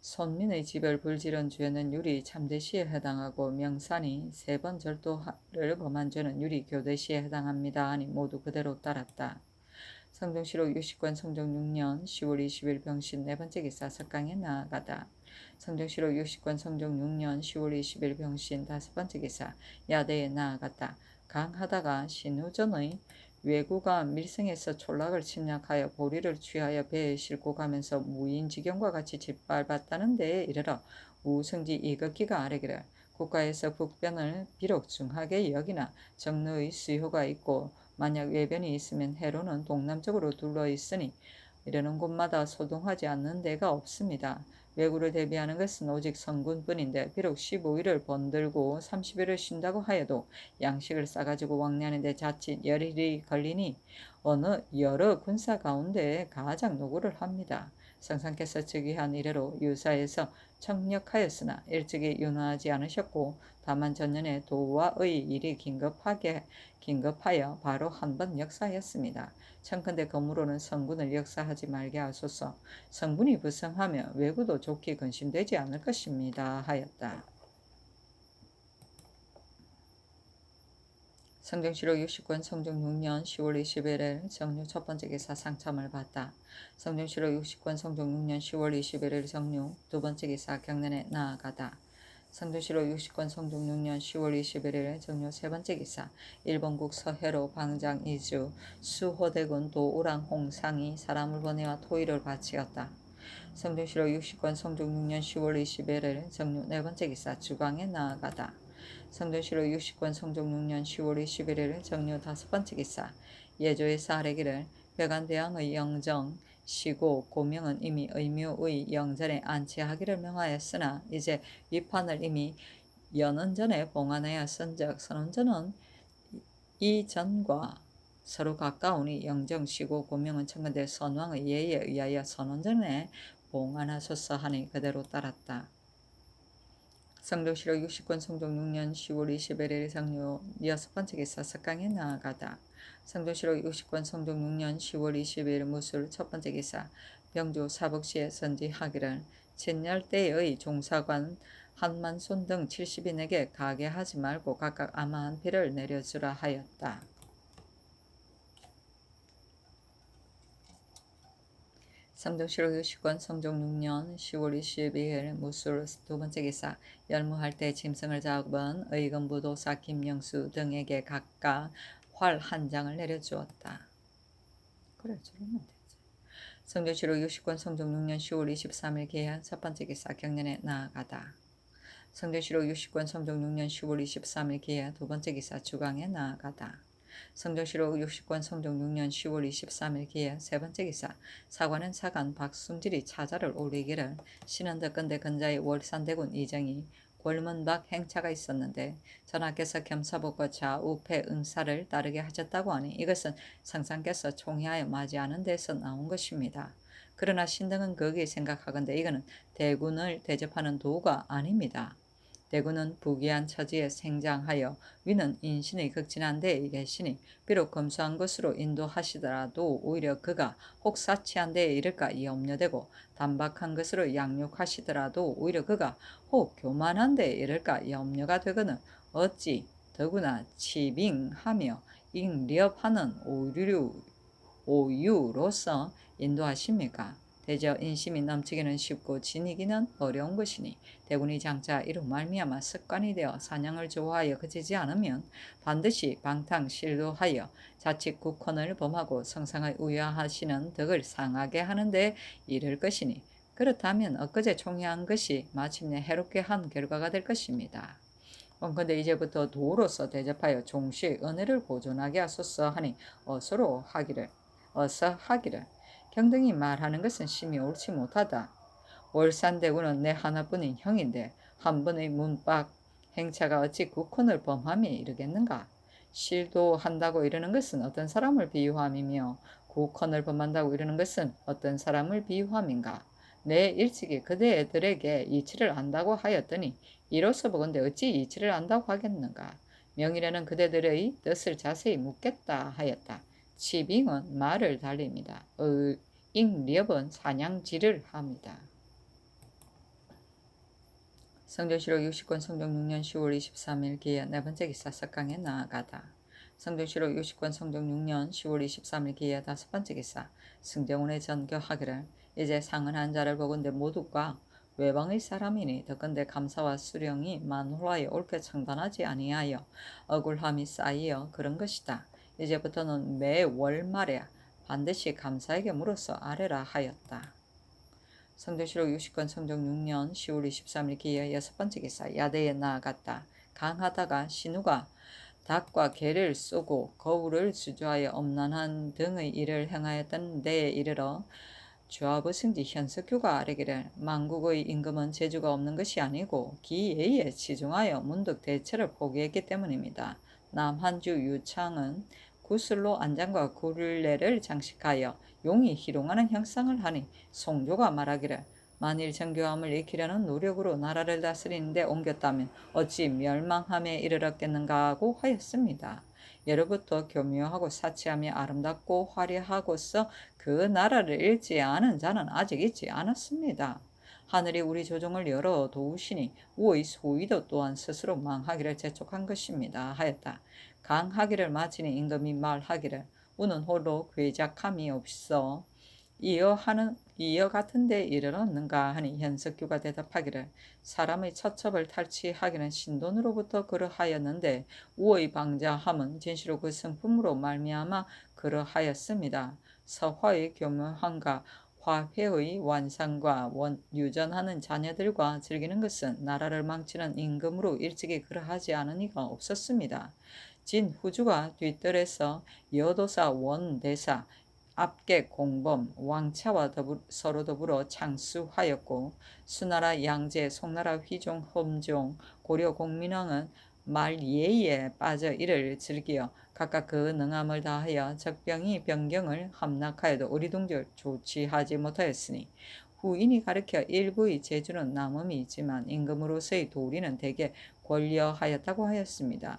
손민의 집을 불지른 죄는 유리 참대시에 해당하고 명산이 3번 절도를 범한 죄는 유리 교대시에 해당합니다. 하니 모두 그대로 따랐다. 성정실록 60권 성종 6년 10월 20일 병신 네번째 기사 석강에 나아가다. 성정실록 60권 성종 6년 10월 20일 병신 다섯번째 기사 야대에 나아갔다. 강하다가 신우전의 왜구가 밀성에서 촌락을 침략하여 보리를 취하여 배에 싣고 가면서 무인지경과 같이 짓밟았다는 데에 이르러 우승지 이극기가 아뢰기를 국가에서 북변을 비록 중하게 여기나 정로의 수요가 있고 만약 외변이 있으면 해로는 동남쪽으로 둘러 있으니 이러는 곳마다 소동하지 않는 데가 없습니다. 왜구를 대비하는 것은 오직 성군뿐인데 비록 15일을 번들고 30일을 쉰다고 하여도 양식을 싸가지고 왕래하는 데 자칫 열흘이 걸리니 어느 여러 군사 가운데 가장 노고를 합니다. 성상께서 즉위한 이래로 유사에서 청력하였으나 일찍이 윤화하지 않으셨고 다만 전년에 도와의 일이 긴급하여 바로 한 번 역사하였습니다. 청컨대 검으로는 성군을 역사하지 말게 하소서. 성군이 부성하며 외구도 좋게 근심되지 않을 것입니다. 하였다. 성종실록 60권 성종 6년 10월 21일 정류 첫 번째 기사 상참을 받다. 성종실록 60권 성종 6년 10월 21일 정류 두 번째 기사 경련에 나아가다. 성종실록 60권 성종 6년 10월 21일 정류 세 번째 기사 일본국 서해로 방장 이주 수호대군 도우랑 홍상이 사람을 보내와 토의를 바치었다. 성종실록 60권 성종 6년 10월 21일 정류 네 번째 기사 주광에 나아가다. 성종실록 60권 성종 6년 10월 21일 정류 다섯 번째 기사 예조에서 아뢰기를 백안대왕의 영정 시고 고명은 이미 의묘의 영전에 안치하기를 명하였으나 이제 위판을 이미 연원 전에 봉안하였은즉 선원전은 이전과 서로 가까우니 영정 시고 고명은 청건대 선왕의 예에 의하여 선원전에 봉안하소서 하니 그대로 따랐다. 성종실록 60권 성종 6년 10월 21일 정류 여섯 번째 기사 석강에 나아가다. 성종실록 60권 성종 6년 10월 22일 무술 첫 번째 기사 병주 사복시에 선지하기를 친열대의 종사관 한만손 등 70인에게 가게 하지 말고 각각 아마 한 피를 내려주라 하였다. 성종실록 60권 성종 6년 10월 22일 무술 두 번째 기사 열무할 때 짐승을 잡은 의금부도사 김영수 등에게 각각 활 한 장을 내려주었다. 그래 저러면 되지. 성종실록 60권 성종 6년 10월 23일 개한 첫 번째 기사 경련에 나아가다. 성종실록 60권 성종 6년 10월 23일 개한 두 번째 기사 주광에 나아가다. 성종실록 60권 성종 6년 10월 23일 기해 세 번째 기사 사관은 사간 박순질이 차자를 올리기를 신원덕건대 근자의 월산대군 이정이 골문박 행차가 있었는데 전하께서 겸사복과 좌우패 응사를 따르게 하셨다고 하니 이것은 상상께서 총회하여 맞이하는 데서 나온 것입니다. 그러나 신등은 거기에 생각하건대 이거는 대군을 대접하는 도가 아닙니다. 대군은 부귀한 처지에 생장하여 위는 인신의 극진한 데에 계시니 비록 검소한 것으로 인도하시더라도 오히려 그가 혹 사치한 데에 이를까 염려되고 단박한 것으로 양육하시더라도 오히려 그가 혹 교만한 데에 이를까 염려가 되거늘 어찌 더구나 치빙하며 잉리업하는 오유로서 인도하십니까? 대저 인심이 넘치기는 쉽고 지니기는 어려운 것이니 대군이 장차 이로 말미암아 습관이 되어 사냥을 좋아하여 그치지 않으면 반드시 방탕실도하여 자칫 국헌을 범하고 성상을 우야하시는 덕을 상하게 하는 데 이를 것이니 그렇다면 엊그제 총회한 것이 마침내 해롭게 한 결과가 될 것입니다. 원컨대 이제부터 도로서 대접하여 종시의 은혜를 보존하게 하소서 하니 어서 하기를 경등이 말하는 것은 심히 옳지 못하다. 월산대군은 내 하나뿐인 형인데 한 번의 문박 행차가 어찌 국헌을 범함에 이르겠는가? 실도한다고 이르는 것은 어떤 사람을 비유함이며 국헌을 범한다고 이르는 것은 어떤 사람을 비유함인가? 내 일찍이 그대들에게 이치를 안다고 하였더니 이로써 보건대 어찌 이치를 안다고 하겠는가? 명이라는 그대들의 뜻을 자세히 묻겠다 하였다. 치빙은 말을 달립니다. 잉리업은 사냥질을 합니다. 성종실록 60권 성종 6년 10월 23일 기해 네 번째 기사 석강에 나아가다. 성종실록 60권 성종 6년 10월 23일 기해 다섯 번째 기사 승정원에 전교하기를 이제 상은한 자를 보건대 모두가 외방의 사람이니 더건대 감사와 수령이 만홀하여 옳게 청단하지 아니하여 억울함이 쌓이어 그런 것이다. 이제부터는 매 월말에 반드시 감사에게 물어서 아뢰라 하였다. 성경시록 60권 성경 6년 10월 23일 기해 6번째 기사. 야대에 나아갔다. 강하다가 신우가 닭과 개를 쏘고 거울을 주저하여 엄난한 등의 일을 행하였던 데에 이르러 주하부 승지 현석규가 아뢰기를 만국의 임금은 재주가 없는 것이 아니고 기예에 치중하여 문득 대처를 포기했기 때문입니다. 남한주 유창은 구슬로 안장과 굴레를 장식하여 용이 희롱하는 형상을 하니 송조가 말하기를 만일 정교함을 익히려는 노력으로 나라를 다스리는데 옮겼다면 어찌 멸망함에 이르렀겠는가 하고 하였습니다. 예로부터 교묘하고 사치하며 아름답고 화려하고서 그 나라를 잃지 않은 자는 아직 있지 않았습니다. 하늘이 우리 조정을 열어 도우시니 우의 소위도 또한 스스로 망하기를 재촉한 것입니다 하였다. 강하기를 마치니 임금이 말하기를 우는 홀로 괴작함이 없어 이어 같은 데 이르렀는가 하니 현석규가 대답하기를 사람의 처첩을 탈취하기는 신돈으로부터 그러하였는데 우의 방자함은 진시로 그 성품으로 말미암아 그러하였습니다. 서화의 교묘함과 화폐의 완상과 유전하는 자녀들과 즐기는 것은 나라를 망치는 임금으로 일찍이 그러하지 않으니가 없었습니다. 진후주가 뒤뜰에서 여도사 원대사 압객 공범 왕차와 서로 더불어 창수하였고 수나라 양제 송나라 휘종 험종 고려 공민왕은 말예에 빠져 이를 즐기어 각각 그 능함을 다하여 적병이 병경을 함락하여도 어리둥절 조치하지 못하였으니 후인이 가르쳐 일부의 재주는 남음이 있지만 임금으로서의 도리는 대개 권려하였다고 하였습니다.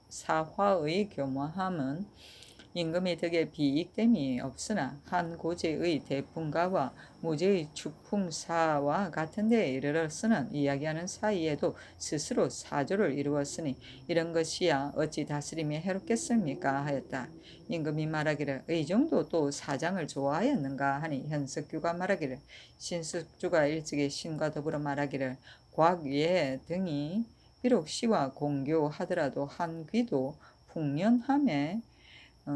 사화의 교묘함은 임금의 덕에 비익됨이 없으나 한 고제의 대풍가와 무제의 추풍사와 같은 데에 이르렀으는 이야기하는 사이에도 스스로 사조를 이루었으니 이런 것이야 어찌 다스림에 해롭겠습니까 하였다. 임금이 말하기를 의정도 또 사장을 좋아하였는가 하니 현석규가 말하기를 신숙주가 일찍이 신과 더불어 말하기를 곽예 등이 비록 시와 공교하더라도 한 귀도 풍년함에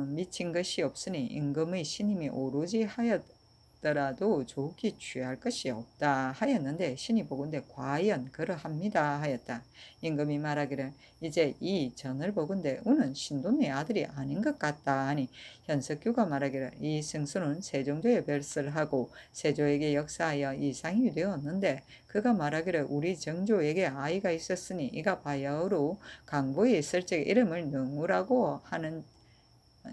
미친 것이 없으니 임금의 신임이 오로지 하였더라도 좋게 취할 것이 없다 하였는데 신이 보건대 과연 그러합니다 하였다. 임금이 말하기를 이제 이 전을 보건대 우는 신돈의 아들이 아닌 것 같다 하니 현석규가 말하기를 이 승수는 세종조에 별세를 하고 세조에게 역사하여 이상이 되었는데 그가 말하기를 우리 정조에게 아이가 있었으니 이가 바야흐로 강보에 있을 적에 이름을 능우라고 하는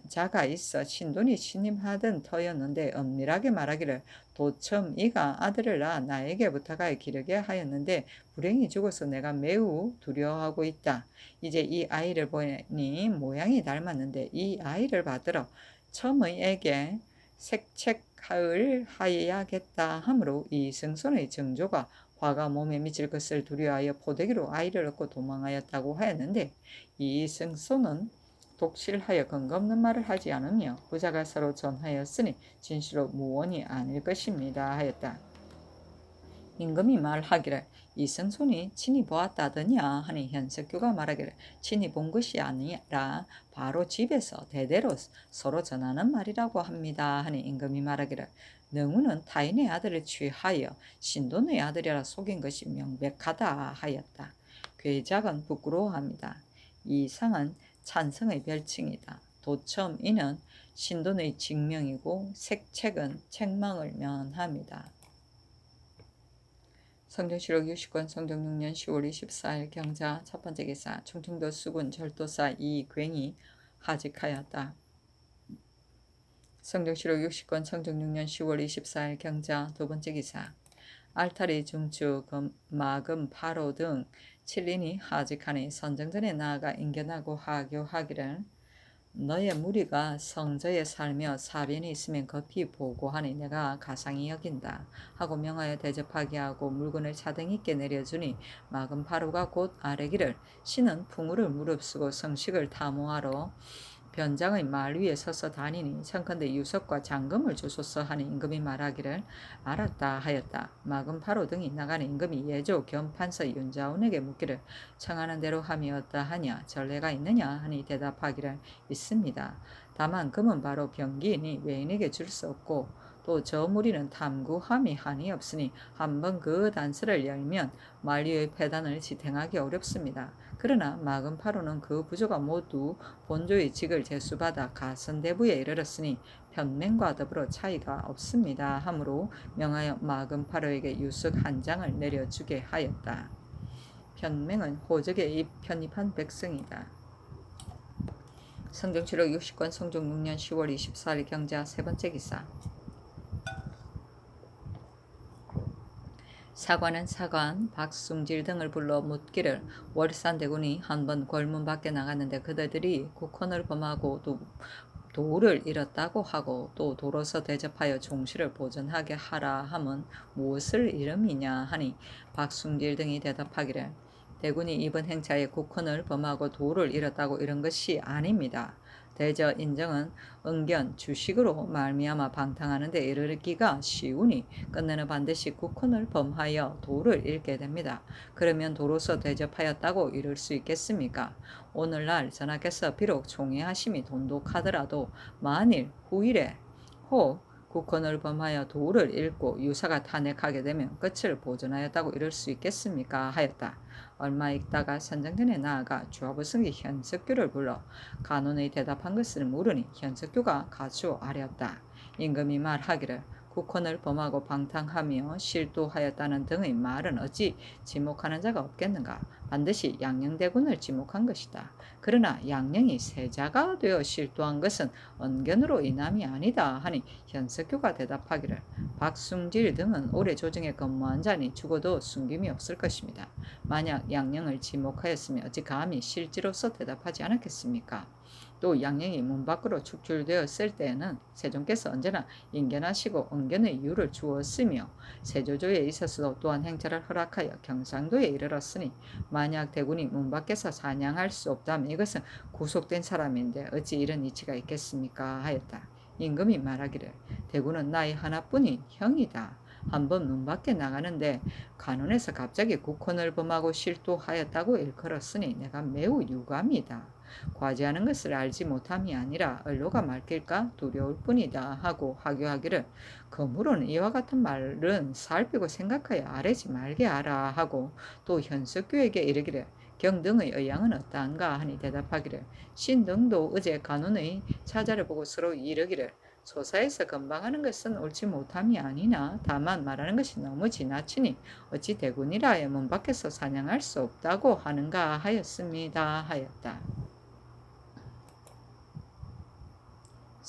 자가 있어 신돈이 신임하던 터였는데 엄밀하게 말하기를 도첨 이가 아들을 낳아 나에게 부탁하여 기르게 하였는데 불행히 죽어서 내가 매우 두려워하고 있다. 이제 이 아이를 보니 모양이 닮았는데 이 아이를 받들어 첨의에게 색책을 하여야겠다 하므로 이 승손의 정조가 화가 몸에 미칠 것을 두려워하여 포대기로 아이를 얻고 도망하였다고 하였는데 이 승손은 독실하여 근거 없는 말을 하지 않으며 부자가 서로 전하였으니 진실로 무언이 아닐 것입니다 하였다. 임금이 말하기를 이승손이 친히 보았다더냐 하니 현석규가 말하기를 친히 본 것이 아니라 바로 집에서 대대로 서로 전하는 말이라고 합니다 하니 임금이 말하기를 능우는 타인의 아들을 취하여 신돈의 아들이라 속인 것이 명백하다 하였다. 괴작은 부끄러워합니다. 이상은 찬성의 별칭이다. 도첨 이는 신돈의 직명이고 색책은 책망을 면합니다. 성경시록 60권 성경 6년 10월 24일 경자 첫 번째 기사. 충청도 수군 절도사 이괭이 하직하였다. 성경시록 60권 성경 6년 10월 24일 경자 두 번째 기사. 알타리 중추 마금 8호 등 7인이 하직하니 선정전에 나아가 인견하고 하교하기를 너의 무리가 성저에 살며 사변이 있으면 급히 보고하니 내가 가상히 여긴다 하고 명하여 대접하게 하고 물건을 차등 있게 내려주니 마금 8호가 곧 아뢰기를 신은 풍우를 무릅쓰고 성식을 탐호하러 변장의 말 위에 서서 다니니 청컨대 유석과 장금을 주소서 하니 임금이 말하기를 알았다 하였다. 마금파로 등이 나가는 임금이 예조 겸 판서 윤자운에게 묻기를 청하는 대로 함이 어떠하냐 전례가 있느냐 하니 대답하기를 있습니다. 다만 금은 바로 병기이니 외인에게 줄 수 없고 또 저 무리는 탐구함이 한이 없으니 한번 그 단서를 열면 만류의 패단을 지탱하기 어렵습니다. 그러나 마금파로는 그 부조가 모두 본조의 직을 제수받아 가선대부에 이르렀으니 편맹과 더불어 차이가 없습니다. 하므로 명하여 마금파로에게 유석 한 장을 내려주게 하였다. 편맹은 호적에 편입한 백성이다. 성경치록 60권 성종 6년 10월 24일 경자 세 번째 기사. 사관은 사관 박숭질 등을 불러 묻기를 월산대군이 한번 궐문 밖에 나갔는데 그들이 국헌을 범하고 또 도를 잃었다고 하고 또 도로서 대접하여 종시를 보존하게 하라 함은 무엇을 이름이냐 하니 박숭질 등이 대답하기를 대군이 이번 행차에 국헌을 범하고 도를 잃었다고 이런 것이 아닙니다. 대저 인정은 은견 주식으로 말미암아 방탕하는 데 이르기가 쉬우니 끝내는 반드시 국헌을 범하여 도를 잃게 됩니다. 그러면 도로서 대접하였다고 이룰 수 있겠습니까? 오늘날 전하께서 비록 총애하심이 돈독하더라도 만일 후일에 혹 국헌을 범하여 도를 잃고 유사가 탄핵하게 되면 끝을 보존하였다고 이룰 수 있겠습니까? 하였다. 얼마 있다가 선정전에 나아가 주하부승기 현석규를 불러 간원의 대답한 것을 물으니 현석규가 가수아뢰었다. 임금이 말하기를 국헌을 범하고 방탕하며 실도하였다는 등의 말은 어찌 지목하는 자가 없겠는가? 반드시 양녕대군을 지목한 것이다. 그러나 양녕이 세자가 되어 실도한 것은 언견으로 인함이 아니다 하니 현석규가 대답하기를 박숭질 등은 오래 조정에 근무한 자니 죽어도 숨김이 없을 것입니다. 만약 양녕을 지목하였으면 어찌 감히 실지로서 대답하지 않았겠습니까? 또 양녕이 문 밖으로 축출되었을 때에는 세종께서 언제나 인견하시고 은견의 이유를 주었으며 세조조에 있어서도 또한 행차를 허락하여 경상도에 이르렀으니 만약 대군이 문 밖에서 사냥할 수 없다면 이것은 구속된 사람인데 어찌 이런 이치가 있겠습니까? 하였다. 임금이 말하기를 대군은 나의 하나뿐인 형이다. 한번 문 밖에 나가는데 간원에서 갑자기 국헌을 범하고 실도하였다고 일컬었으니 내가 매우 유감이다. 과제하는 것을 알지 못함이 아니라 언로가 맡길까 두려울 뿐이다 하고 하교하기를 그물은 이와 같은 말은 살피고 생각하여 아뢰지 말게 하라 하고 또 현석규에게 이르기를 경등의 의향은 어떠한가 하니 대답하기를 신등도 어제 간원의 차자를 보고 서로 이르기를 소사에서 건방하는 것은 옳지 못함이 아니나 다만 말하는 것이 너무 지나치니 어찌 대군이라 하여 문 밖에서 사냥할 수 없다고 하는가 하였습니다 하였다.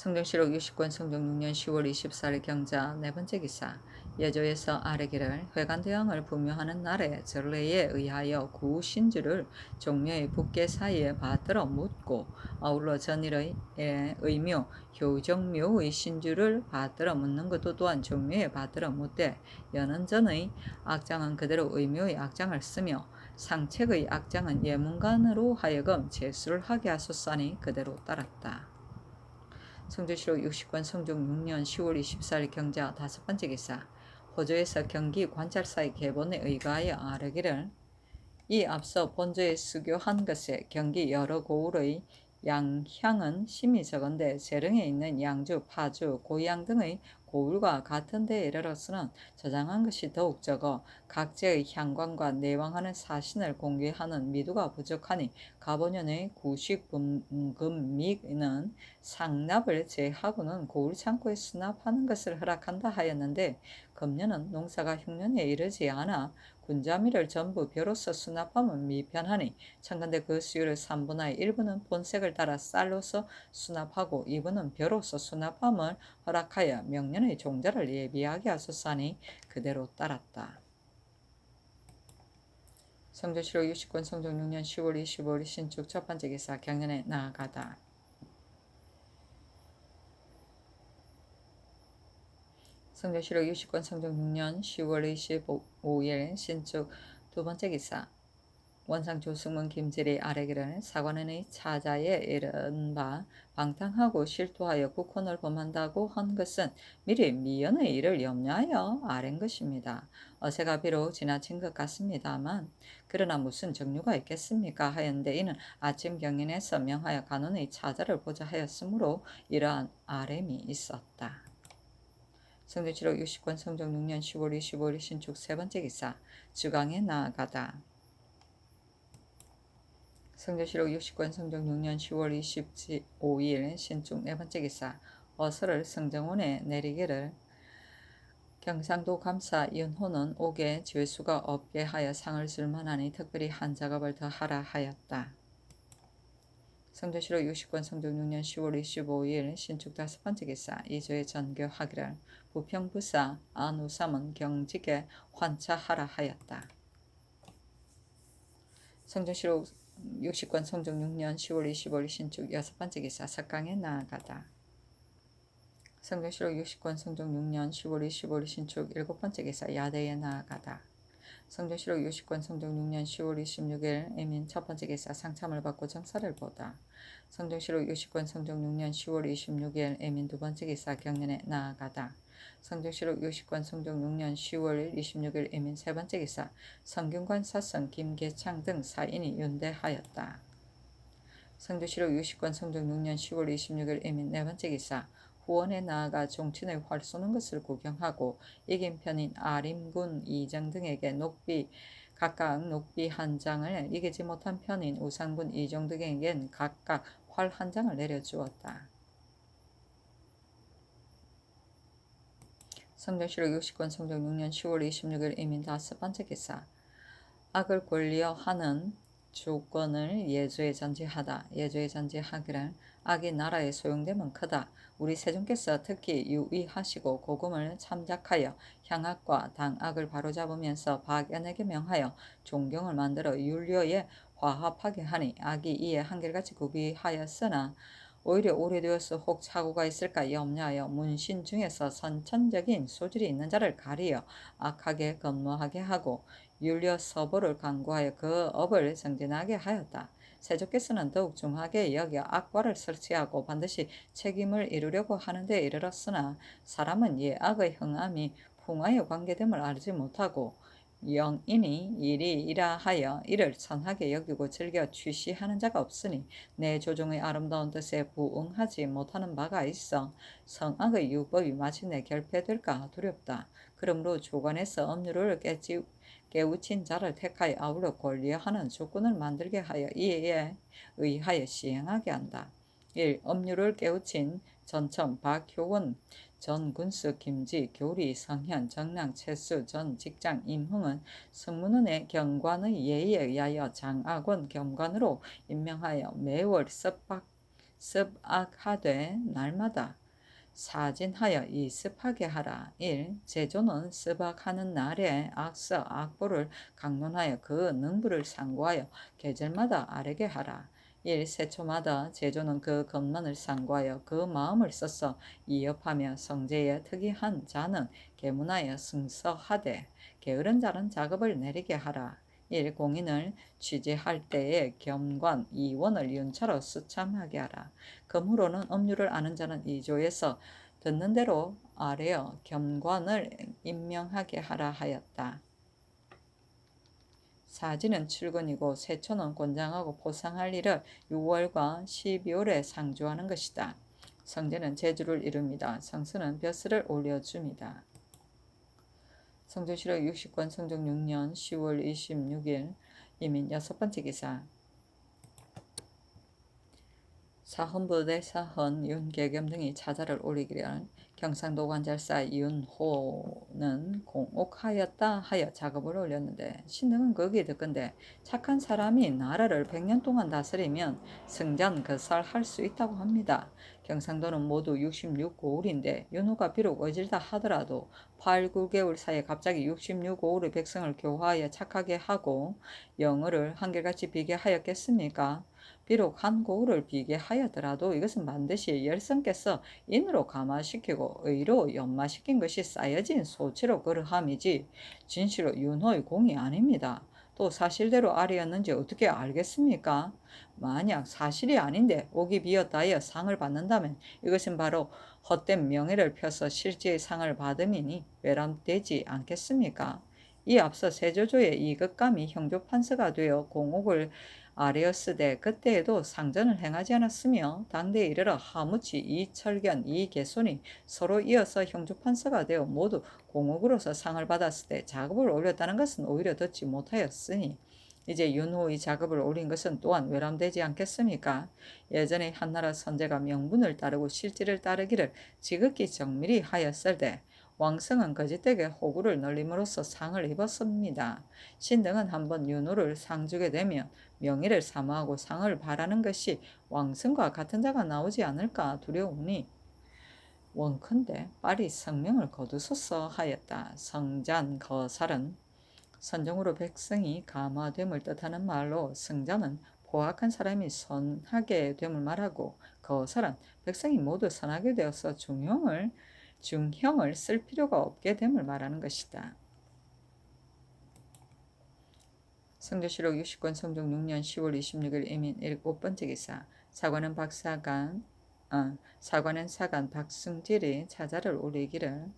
성경시록 60권 성종 6년 10월 24일 경자 네 번째 기사. 예조에서 아뢰기를 회관대왕을 부묘하는 날에 전례에 의하여 구신주를 종묘의 북계 사이에 받들어 묻고 아울러 전일의 의묘 효정묘의 신주를 받들어 묻는 것도 또한 종묘에 받들어 묻되 여는 전의 악장은 그대로 의묘의 악장을 쓰며 상책의 악장은 예문관으로 하여금 제수를 하게 하소서니 그대로 따랐다. 성조시록 60권 성종 6년 10월 24일 경자 다섯 번째 기사. 호조에서 경기 관찰사의 계본에 의거하여 아뢰기를 이 앞서 본조에 수교한 것에 경기 여러 고을의 양향은 심히 적은데 재릉에 있는 양주, 파주, 고양 등의 고을과 같은 데에 이르러서는 저장한 것이 더욱 적어 각지의 향관과 내왕하는 사신을 공개하는 미두가 부족하니 가보년의 구식금믹는 상납을 제하고는 고을 창고에 수납하는 것을 허락한다 하였는데 금년은 농사가 흉년에 이르지 않아 군자미를 전부 벼로서 수납하면 미편하니 청건대 그 수율을 3분의 1분은 본색을 따라 쌀로서 수납하고 2분은 벼로서 수납함을 허락하여 명년의 종자를 예비하게 하소서하니 그대로 따랐다. 성조시록 60권 성종 6년 10월 25일 신축 첫 번째 기사. 경년에 나아가다. 성조시록 60권 성종 6년 10월 25일 신축 두 번째 기사. 원상 조승문 김질이 아래기를 사관원의 차자에 이른바 방탕하고 실토하여 국헌을 범한다고 한 것은 미리 미연의 일을 염려하여 아랜 것입니다. 어세가 비록 지나친 것 같습니다만 그러나 무슨 정류가 있겠습니까 하였는데 이는 아침 경연에서 명하여 간원의 차자를 보자 하였으므로 이러한 아램이 있었다. 성전시록 60권 성종 6년 10월 25일 신축 세 번째 기사 주강에 나아가다. 성전시록 60권 성종 6년 10월 25일 신축 네 번째 기사 어서를 성정원에 내리기를 경상도 감사 윤호는 옥에 죄수가 없게 하여 상을 줄 만하니 특별히 한 작업을 더 하라 하였다. 성전시록 60권 성종 6년 10월 25일 신축 다섯 번째 기사 이조의 전교하기를 부평부사 안우삼은 경직에 환차하라 하였다. 성전시록 60권 성종 6년 10월 25일 신축 여섯 번째 기사 석강에 나아가다. 성전시록 60권 성종 6년 10월 25일 신축 일곱 번째 기사 야대에 나아가다. 성전시록 60권 성종 6년 10월 26일 애민 첫 번째 기사 상참을 받고 정사를 보다. 성전시록 60권 성종 6년 10월 26일 애민 두 번째 기사 경연에 나아가다. 성전시록 60권 성종 6년 10월 26일 애민 세 번째 기사 성균관 사성 김계창 등 사인이 윤대하였다. 성전시록 60권 성종 6년 10월 26일 애민 네 번째 기사 후원에 나아가 종친의 활 쏘는 것을 구경하고 이긴 편인 아림군 이정 등에게 각각 녹비 한 장을 이기지 못한 편인 우상군 이종 등에겐 각각 활 한 장을 내려주었다. 성전시록 60권 성종 6년 10월 26일 이민 다섯 번째 기사 악을 권리어 하는 주권을 예조에 전지하다. 예조에 전지하기를 악이 나라에 소용되면 크다. 우리 세종께서 특히 유의하시고 고금을 참작하여 향악과 당악을 바로잡으면서 박연에게 명하여 존경을 만들어 율료에 화합하게 하니 악이 이에 한결같이 구비하였으나 오히려 오래되어서 혹 착오가 있을까 염려하여 문신 중에서 선천적인 소질이 있는 자를 가리어 악하게 건모하게 하고 율려 서보를 강구하여 그 업을 정진하게 하였다. 세조께서는 더욱 중하게 여겨 악과를 설치하고 반드시 책임을 이루려고 하는데 이르렀으나 사람은 이 악의 흥함이 풍화에 관계됨을 알지 못하고 영인이 이리이라 하여 이를 선하게 여기고 즐겨 취시하는 자가 없으니 내 조종의 아름다운 뜻에 부응하지 못하는 바가 있어 성악의 유법이 마침내 결폐될까 두렵다. 그러므로 조관에서 법률을 깨우친 자를 택하여 아울러 권리하는 조건을 만들게 하여 이에 의하여 시행하게 한다. 1. 법률을 깨우친 전첨 박효원 전 군수 김지 교리 성현 정랑 채수 전 직장 임흥은 성문원의 경관의 예의에 의하여 장악원 경관으로 임명하여 매월 습악하되 날마다 사진하여 이습하게 하라. 1. 제조는 습악하는 날에 악서 악보를 강론하여 그 능부를 상고하여 계절마다 아뢰게 하라. 1. 세초마다 제조는 그 검문을 상고하여 그 마음을 써서 이업하며 성제에 특이한 자는 계문하여 승서하되 게으른 자는 작업을 내리게 하라. 1. 공인을 취재할 때에 겸관 2원을 윤차로 수참하게 하라. 그러므로는 법률을 아는 자는 이조에서 듣는 대로 아뢰어 겸관을 임명하게 하라 하였다. 사지는 출근이고 세초는 권장하고 포상할 일을 6월과 12월에 상주하는 것이다. 성제는 제주를 이룹니다. 성수는 벼슬을 올려줍니다. 성전시록 60권 성종 6년 10월 26일 이민 여섯 번째 기사 사헌부대 사헌 윤계겸 등이 차자를 올리기를 경상도 관절사 윤호는 공옥하였다 하여 작업을 올렸는데 신등은 거기에 듣건대 착한 사람이 나라를 100년 동안 다스리면 승전거설할 수 있다고 합니다. 경상도는 모두 66고을인데 윤호가 비록 어질다 하더라도 8, 9개월 사이에 갑자기 66고을의 백성을 교화하여 착하게 하고 영어를 한결같이 비게 하였겠습니까? 비록 한 고을을 비게 하였더라도 이것은 반드시 열성께서 인으로 감화시키고 의로 연마시킨 것이 쌓여진 소치로 그러함이지 진실로 윤호의 공이 아닙니다. 또 사실대로 아래였는지 어떻게 알겠습니까? 만약 사실이 아닌데 옥이 비었다하여 상을 받는다면 이것은 바로 헛된 명예를 펴서 실제의 상을 받음이니 외람되지 않겠습니까? 이 앞서 세조조의 이극감이 형조 판서가 되어 공옥을 아뢰었으되 그때에도 상전을 행하지 않았으며 당대에 이르러 하무치 이철견 이개손이 서로 이어서 형조 판서가 되어 모두 공옥으로서 상을 받았을 때 작업을 올렸다는 것은 오히려 듣지 못하였으니 이제 윤호의 작업을 올린 것은 또한 외람되지 않겠습니까? 예전에 한나라 선제가 명분을 따르고 실질을 따르기를 지극히 정밀히 하였을 때 왕성은 거짓되게 호구를 널림으로써 상을 입었습니다. 신등은 한번 윤호를 상주게 되면 명예를 사모하고 상을 바라는 것이 왕성과 같은 자가 나오지 않을까 두려우니 원컨대 빨리 성명을 거두소서 하였다. 성잔 거살은 선정으로 백성이 감화됨을 뜻하는 말로 성자는 포악한 사람이 선하게 됨을 말하고 거살은 백성이 모두 선하게 되어서 중형을 쓸 필요가 없게 됨을 말하는 것이다. 성조실록 60권 성종 6년 10월 26일 이민 7번째 기사 사관은 사관 박승질이 차자를 올리기를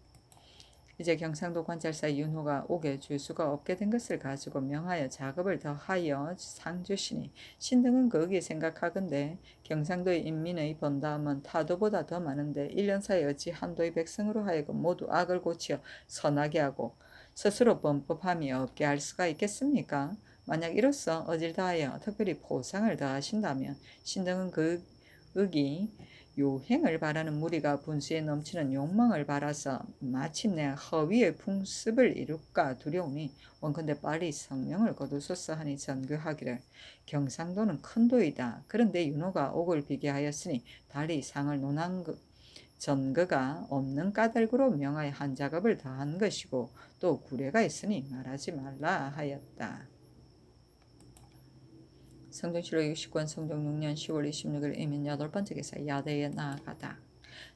이제 경상도 관찰사 윤호가 옥에 줄 수가 없게 된 것을 가지고 명하여 작업을 더하여 상 주시니 신등은 거기에 생각하건대 경상도의 인민의 번다함은 타도보다 더 많은데 1년 사이 어찌 한도의 백성으로 하여금 모두 악을 고치어 선하게 하고 스스로 범법함이 없게 할 수가 있겠습니까? 만약 이로써 어질 다하여 특별히 포상을 더하신다면 신등은 그 의 요행을 바라는 무리가 분수에 넘치는 욕망을 바라서 마침내 허위의 풍습을 이룰까 두려우니 원컨대 빨리 성명을 거두소서 하니 전교하기를 경상도는 큰 도이다. 그런데 윤호가 옥을 비게 하였으니 달리 상을 논한 전거가 없는 까닭으로 명하여 한 작업을 다한 것이고 또 구례가 있으니 말하지 말라 하였다. 성종실록 60권 성종 6년 10월 26일 이민 8번째 기사 야대에 나아가다.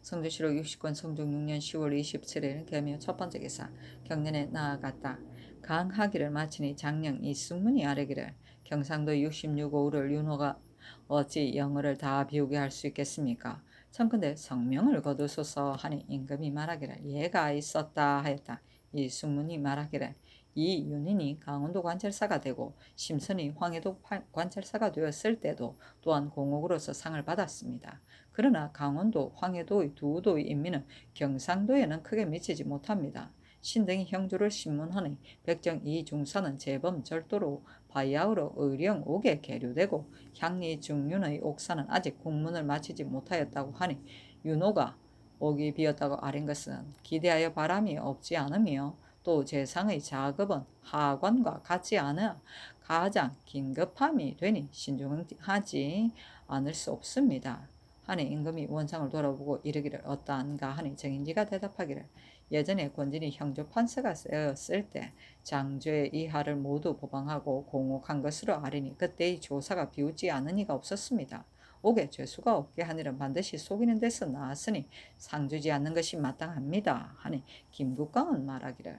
성종실록 60권 성종 6년 10월 27일 개묘 첫번째 기사 경년에 나아갔다. 강하기를 마치니 장령 이승문이 아뢰기를 경상도 66호를 윤호가 어찌 영어를 다 비우게 할 수 있겠습니까? 청컨대 성명을 거두소서 하니 임금이 말하기를 예가 있었다 하였다. 이승문이 말하기를 이 윤인이 강원도 관찰사가 되고 심선이 황해도 관찰사가 되었을 때도 또한 공옥으로서 상을 받았습니다. 그러나 강원도, 황해도의 두 도의 인민은 경상도에는 크게 미치지 못합니다. 신등이 형주를 신문하니 백정 이중사는 재범 절도로 바야흐로 의령 옥에 계류되고 향리 중윤의 옥사는 아직 국문을 마치지 못하였다고 하니 윤호가 옥이 비었다고 아린 것은 기대하여 바람이 없지 않으며 또 재상의 작업은 하관과 같지 않아 가장 긴급함이 되니 신중하지 않을 수 없습니다. 하니 임금이 원상을 돌아보고 이르기를 어떠한가 하니 정인지가 대답하기를 예전에 권진이 형조 판서가 쓰였을 때 장조의 이하를 모두 보방하고 공옥한 것으로 아리니 그때의 조사가 비웃지 않은 이가 없었습니다. 옥에 죄수가 없게 한 일은 반드시 속이는 데서 나왔으니 상주지 않는 것이 마땅합니다. 하니 김국광은 말하기를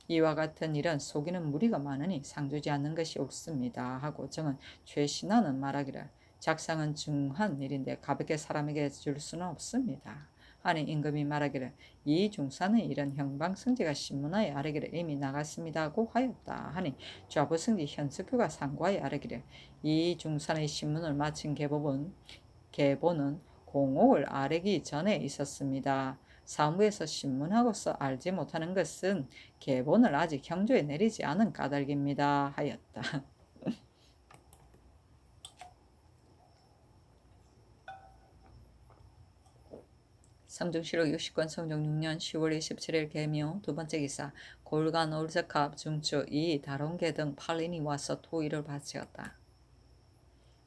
이와 같은 일은 속이는 무리가 많으니 상주지 않는 것이 옳습니다. 하고 정은 최신하는 말하기를 작상은 중한 일인데 가볍게 사람에게 줄 수는 없습니다. 하니 임금이 말하기를 이 중사의 일은 형방승지가 신문하여 아뢰기를 이미 나갔습니다 하고 하였다. 하니 좌부승지 현석규가 상고하여 아뢰기를 이 중산의 신문을 마친 계보는 공옥을 아뢰기 전에 있었습니다. 사무에서 신문하고서 알지 못하는 것은 계본을 아직 형조에 내리지 않은 까닭입니다. 하였다. 성종실록 60권 성종 6년 10월 27일 개묘 두번째 기사 골간 올드캅 중추 이 다롱계 등 8인이 와서 토의를 바치었다.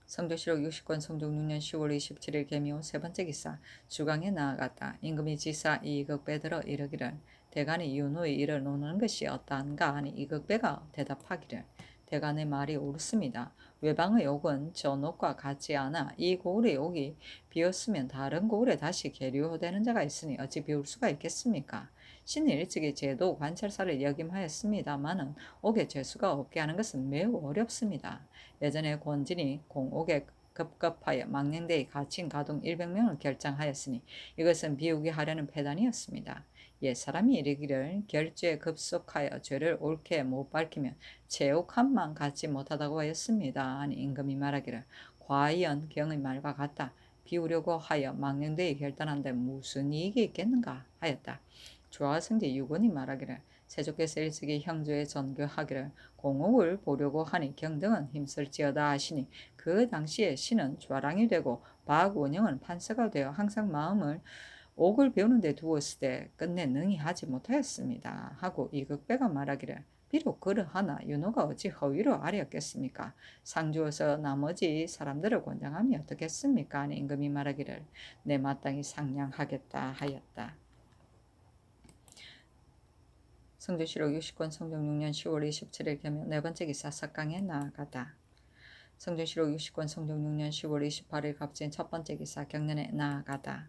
성조실록 60권 성종 6년 10월 27일 개묘 세번째 기사 주강에 나아갔다. 임금이 지사 이극배들어 이르기를 대간이 윤호의 일을 논하는 것이 어떠한가 하니 이극배가 대답하기를 대간의 말이 옳습니다. 외방의 옥은 전 옥과 같지 않아 이 고을의 옥이 비었으면 다른 고을에 다시 계류되는 자가 있으니 어찌 비울 수가 있겠습니까? 신이 일찍이 제도 관찰사를 역임하였습니다마는 옥에 죄수가 없게 하는 것은 매우 어렵습니다. 예전에 권진이 공옥에 급급하여 망령대에 갇힌 가동 100명을 결정하였으니 이것은 비우게 하려는 패단이었습니다. 옛사람이 이르기를 결죄에 급속하여 죄를 옳게 못 밝히면 제옥함만 갖지 못하다고 하였습니다. 아니 임금이 말하기를 과연 경의 말과 같다. 비우려고 하여 망령되이 결단한데 무슨 이익이 있겠는가 하였다. 조화성제 유건이 말하기를 세조께서 일찍이 형조에 전교하기를 공옥을 보려고 하니 경등은 힘쓸지어다 하시니 그 당시에 신은 좌랑이 되고 박원영은 판서가 되어 항상 마음을 옥을 배우는 데 두었을 때 끝내 능히 하지 못하였습니다. 하고 이극배가 말하기를 비록 그러하나 윤호가 어찌 허위로 아뢰었겠습니까? 상주어서 나머지 사람들을 권장함이 어떻겠습니까? 하니 임금이 말하기를 내 마땅히 상냥하겠다 하였다. 성조실록 60권 성종 6년 10월 27일 개명 네 번째 기사 석강에 나아가다. 성조실록 60권 성종 6년 10월 28일 갑진 첫 번째 기사 경년에 나아가다.